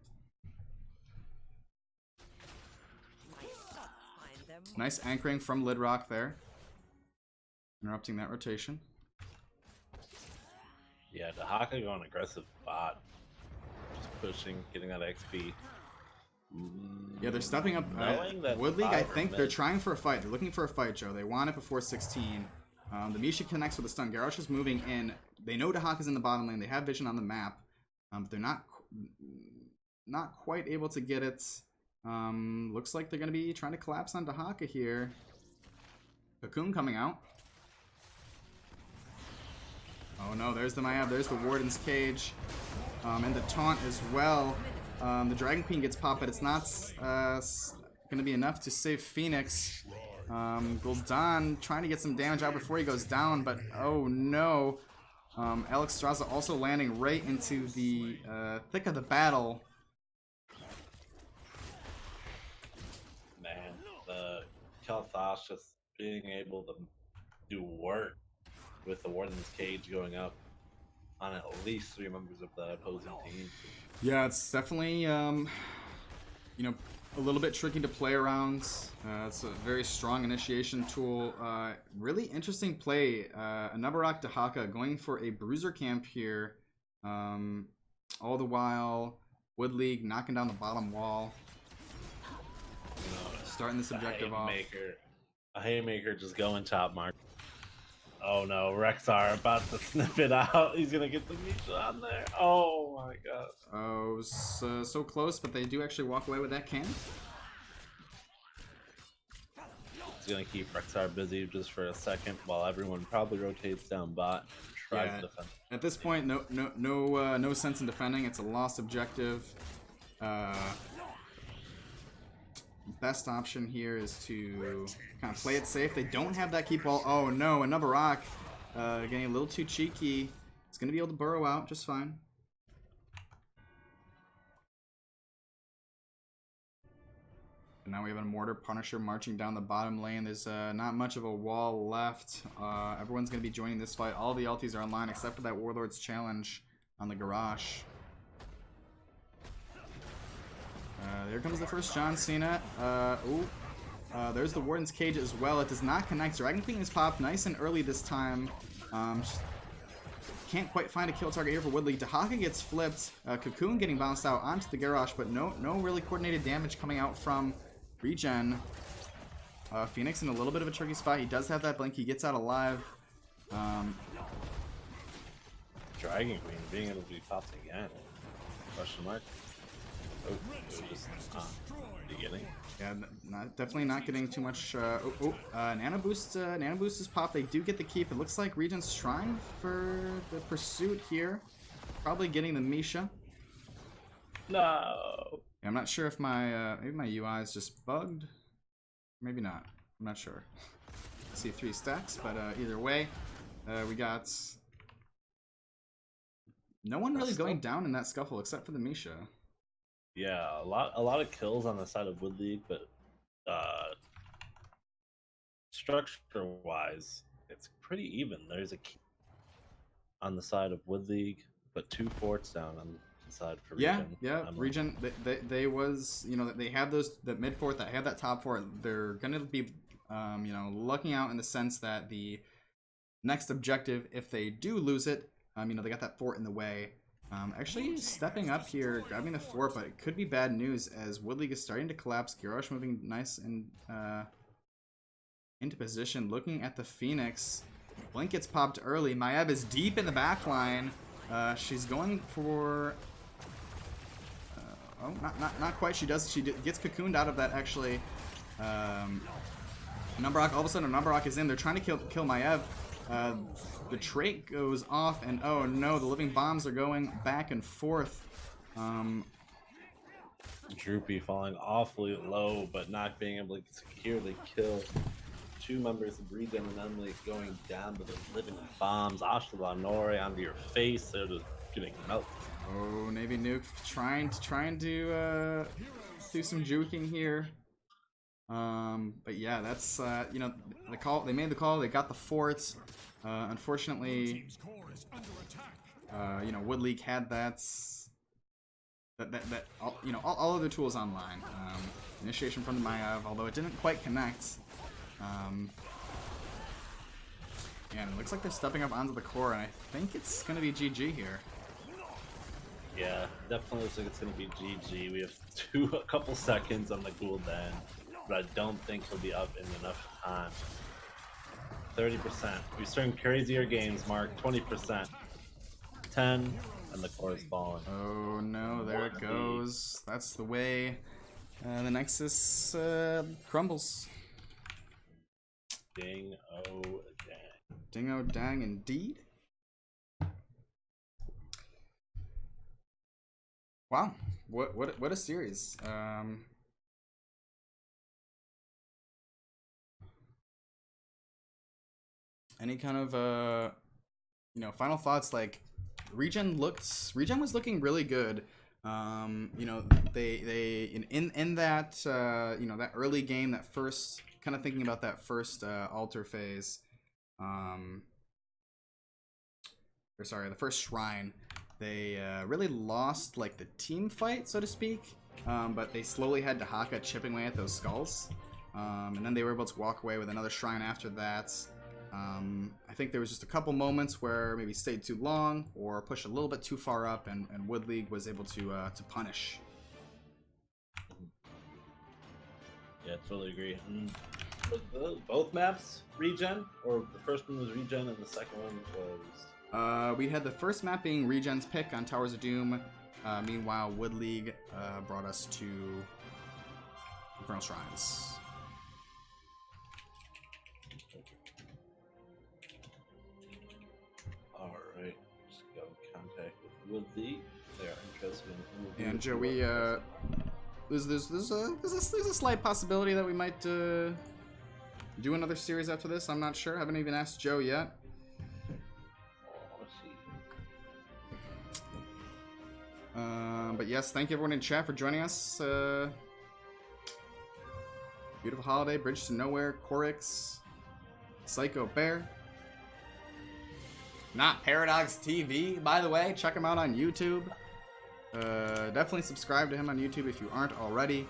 Nice anchoring from Lidrock there. Interrupting that rotation. Yeah, Dahaka going aggressive bot. Just pushing, getting that XP. Yeah, they're stepping up. Wood League, I think they're trying for a fight. They're looking for a fight, Joe. They want it before 16. The Misha connects with the stun. Garrosh is moving in. They know Dahaka's in the bottom lane. They have vision on the map. But they're not quite able to get it. Looks like they're going to be trying to collapse on Dahaka here. Cocoon coming out. Oh no, there's the Mayab, there's the Warden's Cage. And the taunt as well. The Dragon Queen gets popped, but it's not going to be enough to save Phoenix. Gul'dan trying to get some damage out before he goes down, but oh no. Alex Straza also landing right into the thick of the battle. Man, the Kel'Thas just being able to do work with the Warden's Cage going up on at least 3 members of the opposing team. Yeah, it's definitely, you know, a little bit tricky to play around. It's a very strong initiation tool. Really interesting play. Anabarak Dahaka going for a bruiser camp here. All the while, Wood League knocking down the bottom wall. Starting this objective off. A haymaker just going top mark. Oh no, Rexar about to sniff it out. He's gonna get the Misha on there. Oh my god. Oh, so close, but they do actually walk away with that can. It's gonna keep Rexar busy just for a second while everyone probably rotates down bot and tries to defend. At this point, no sense in defending. It's a lost objective. Best option here is to kind of play it safe. They don't have that keep wall. Oh no, another rock. Getting a little too cheeky. It's going to be able to burrow out just fine. And now we have a Mortar Punisher marching down the bottom lane. There's not much of a wall left. Everyone's going to be joining this fight. All the ultis are online except for that Warlord's Challenge on the Garage. There comes the first John Cena. There's the Warden's Cage as well. It does not connect. Dragon Queen is popped nice and early this time. Can't quite find a kill target here for Wood League. Dahaka gets flipped. Cocoon getting bounced out onto the Garrosh, but no really coordinated damage coming out from ReGen. Phoenix in a little bit of a tricky spot. He does have that blink. He gets out alive. Dragon Queen being able to be popped again. Question mark. Oh, just beginning. Yeah, definitely not getting too much. Nano Boost is popped. They do get the keep. It looks like ReGen's trying for the pursuit here. Probably getting the Misha. No. Yeah, I'm not sure if my maybe my UI is just bugged. Maybe not. I'm not sure. See 3 stacks, but either way, we got no one really going down in that scuffle except for the Misha. Yeah, a lot of kills on the side of Wood League, but structure-wise, it's pretty even. There's a key on the side of Wood League, but 2 forts down on the side for ReGen. Yeah, ReGen, they was, you know, they have those, the mid fort that have that top fort. They're gonna be, you know, lucking out in the sense that the next objective, if they do lose it, you know, they got that fort in the way. Actually stepping up here, grabbing the fort, but it could be bad news as Wood League is starting to collapse. Garrosh moving nice and into position, looking at the Phoenix. Blink gets popped early. Mayab is deep in the back line. She's going for... not quite. She gets cocooned out of that, actually. Numberok, all of a sudden, Numberok is in. They're trying to kill Maev. The trait goes off, and oh no, the living bombs are going back and forth. Droopy falling awfully low, but not being able to securely kill. Two members of ReGen and Anomaly going down to the living bombs. Ashla Nori onto your face. They're just getting melted. Oh, Navy Nuke trying to do some juking here. But yeah, that's you know, the call. They made the call. They got the forts. Unfortunately, you know, Wood League had that you know, all other tools online. Initiation from the Maev, although it didn't quite connect. Yeah, and it looks like they're stepping up onto the core, and I think it's gonna be GG here. Yeah, definitely looks like it's gonna be GG. We have a couple seconds on the Gul'dan, but I don't think he'll be up in enough time. 30%. We're starting crazier games, Mark. 20%. 10, and the core is falling. Oh no, there it goes. That's the way the Nexus crumbles. Ding-o-dang. Ding-o-dang indeed. Wow, what a series. Any kind of you know, final thoughts? Like, ReGen was looking really good. You know, they in that you know, that early game, that first, kind of thinking about that first altar phase, or sorry, the first shrine, they really lost like the team fight, so to speak, but they slowly had Dahaka chipping away at those skulls, and then they were able to walk away with another shrine after that. I think there was just a couple moments where maybe stayed too long or pushed a little bit too far up, and Wood League was able to punish. Yeah, totally agree. Both maps ReGen, or the first one was ReGen and the second one was... We had the first map being ReGen's pick on Towers of Doom. Meanwhile, Wood League brought us to Infernal Shrines. Alright, just got in contact with Wood League. They are interested in... And Joe, there's a slight possibility that we might do another series after this. I'm not sure. Haven't even asked Joe yet. But yes, thank you everyone in chat for joining us. Beautiful Holiday, Bridge to Nowhere, Corix, Psycho Bear. Not Paradox TV, by the way. Check him out on YouTube. Definitely subscribe to him on YouTube if you aren't already.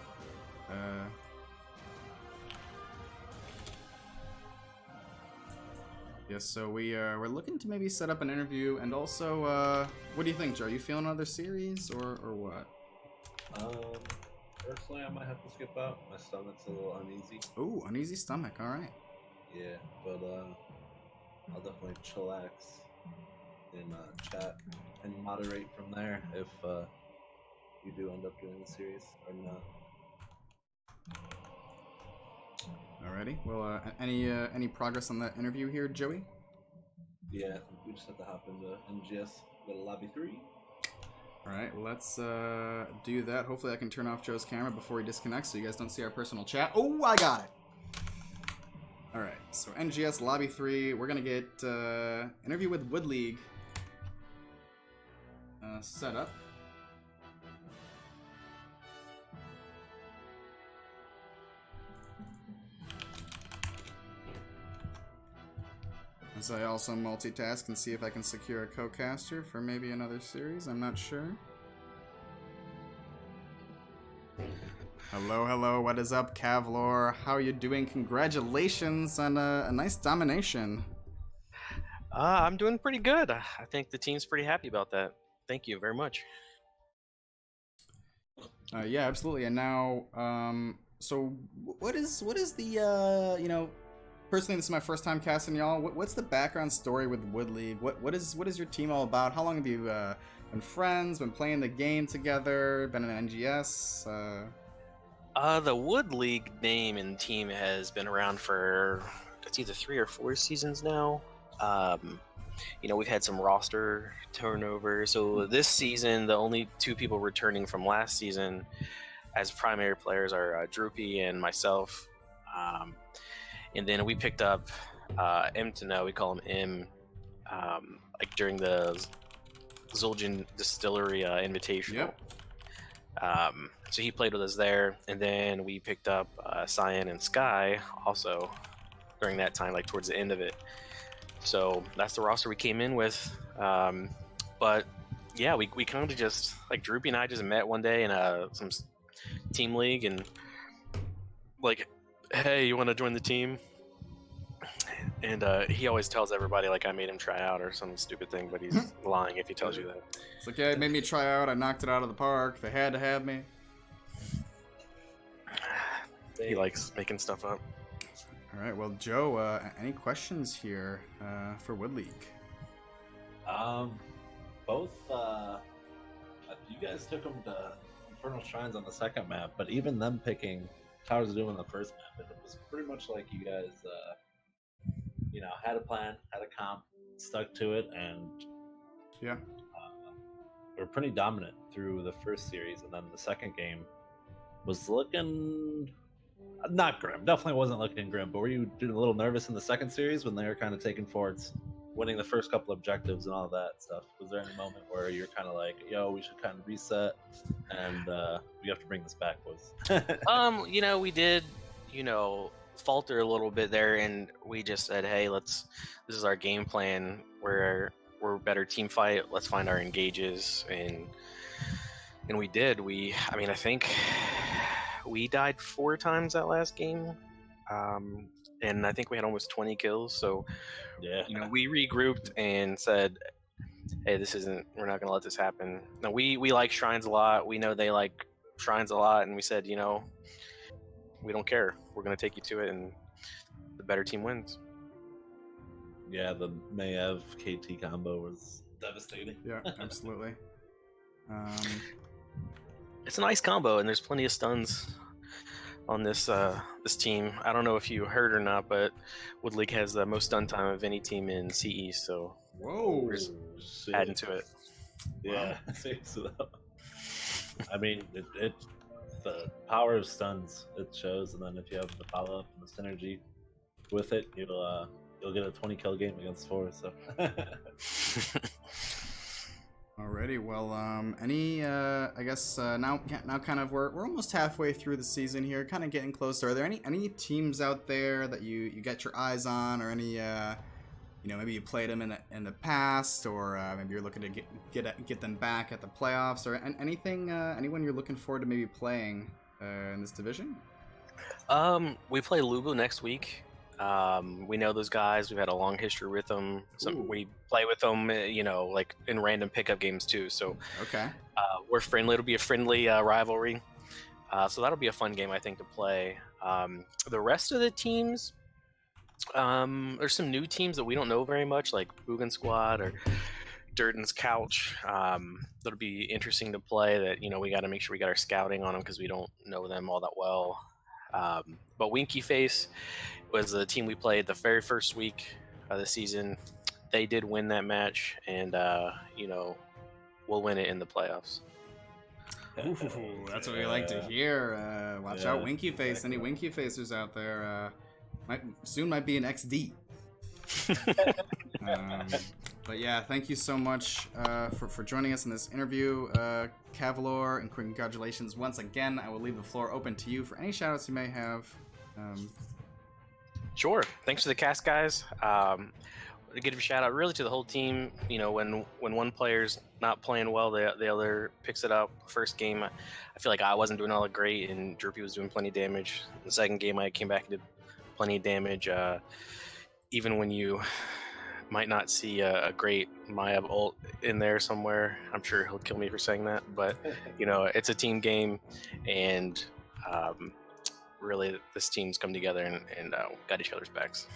Yes, so we're looking to maybe set up an interview, and also, what do you think, Joe? Are you feeling another series, or what? Personally, I might have to skip out. My stomach's a little uneasy. Ooh, uneasy stomach. All right. Yeah, but I'll definitely chillax in chat and moderate from there if you do end up doing the series or not. Alrighty. Well, any progress on that interview here, Joey? Yeah, we just have to hop into NGS, go to lobby 3. Alright, let's do that. Hopefully I can turn off Joe's camera before he disconnects so you guys don't see our personal chat. Oh, I got it! Alright, so NGS lobby 3. We're gonna get interview with Wood League set up. As I also multitask and see if I can secure a co-caster for maybe another series. I'm not sure. Hello, what is up, Kavlor? How are you doing? Congratulations on a nice domination. I'm doing pretty good. I think the team's pretty happy about that. Thank you very much. Yeah, absolutely. And now, so what is the you know, personally, this is my first time casting y'all. What's the background story with Wood League? What is your team all about? How long have you been friends? Been playing the game together? Been in NGS? The Wood League name and team has been around for it's either 3 or 4 seasons now. We've had some roster turnover. So this season, the only 2 people returning from last season as primary players are Droopy and myself. And then we picked up M to know, we call him M, like during the Zul'jin Distillery Invitational. Yep. So he played with us there, and then we picked up Cyan and Sky also during that time, like towards the end of it. So that's the roster we came in with. But yeah, we kind of just, like Droopy and I just met one day in some team league and like, hey, you want to join the team? And he always tells everybody like I made him try out or some stupid thing, but he's lying if he tells you that. It's like, yeah, it made me try out. I knocked it out of the park. They had to have me. He likes making stuff up. All right. Well, Joe, any questions here for Wood League? Both. You guys took them to Infernal Shrines on the second map, but even them picking Towers of Doom on the first map, it was pretty much like you guys, had a plan, had a comp, stuck to it, and yeah, were pretty dominant through the first series, and then the second game was looking not grim. Definitely wasn't looking grim. But were you a little nervous in the second series when they were kind of taking forwards, winning the first couple objectives and all that stuff? Was there any moment where you're kind of like, yo, we should kind of reset and we have to bring this back, boys? We did, falter a little bit there, and we just said, hey, this is our game plan. We're a better team fight. Let's find our engages, and we did. I think we died 4 times that last game, and I think we had almost 20 kills. So yeah, we regrouped and said, hey, we're not gonna let this happen. Now we like Shrines a lot. We know they like Shrines a lot, and we said, we don't care. We're gonna take you to it, and the better team wins. Yeah, the Mayev KT combo was devastating. Yeah, absolutely. It's a nice combo, and there's plenty of stuns on this team. I don't know if you heard or not, but Wood League has the most stun time of any team in CE. So whoa, we're just adding to it. Yeah, so, I mean, it the power of stuns it shows, and then if you have the follow up and the synergy with it, you'll get a 20 kill game against 4. So. Alrighty, well, I guess now kind of we're almost halfway through the season here, kind of getting closer. Are there any teams out there that you got your eyes on, or any maybe you played them in the past, or maybe you're looking to get them back at the playoffs, or anyone you're looking forward to maybe playing in this division? We play Lubu next week. We know those guys. We've had a long history with them. We play with them, like in random pickup games too. So okay, we're friendly. It'll be a friendly rivalry. So that'll be a fun game, I think, to play. The rest of the teams, there's some new teams that we don't know very much, like Boogan Squad or Durden's Couch. That'll be interesting to play. That we got to make sure we got our scouting on them because we don't know them all that well. But Winky Face was the team we played the very first week of the season. They did win that match, and we'll win it in the playoffs. Ooh, that's what we like to hear. Watch out, Winky Face. Any Winky Facers out there? Might be an XD. But yeah, thank you so much for joining us in this interview, Cavalor, and congratulations once again. I will leave the floor open to you for any shoutouts you may have. Sure. Thanks for the cast, guys. To give a shout out really to the whole team. When one player's not playing well, the other picks it up. First game, I feel like I wasn't doing all that great, and Droopy was doing plenty of damage. The second game, I came back and did plenty of damage. Even when you might not see a great Mayev ult in there somewhere, I'm sure he'll kill me for saying that. But it's a team game, and really, this team's come together and got each other's backs.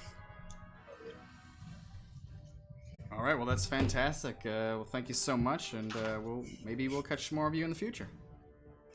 All right, well, that's fantastic. Well, thank you so much, and we'll catch more of you in the future.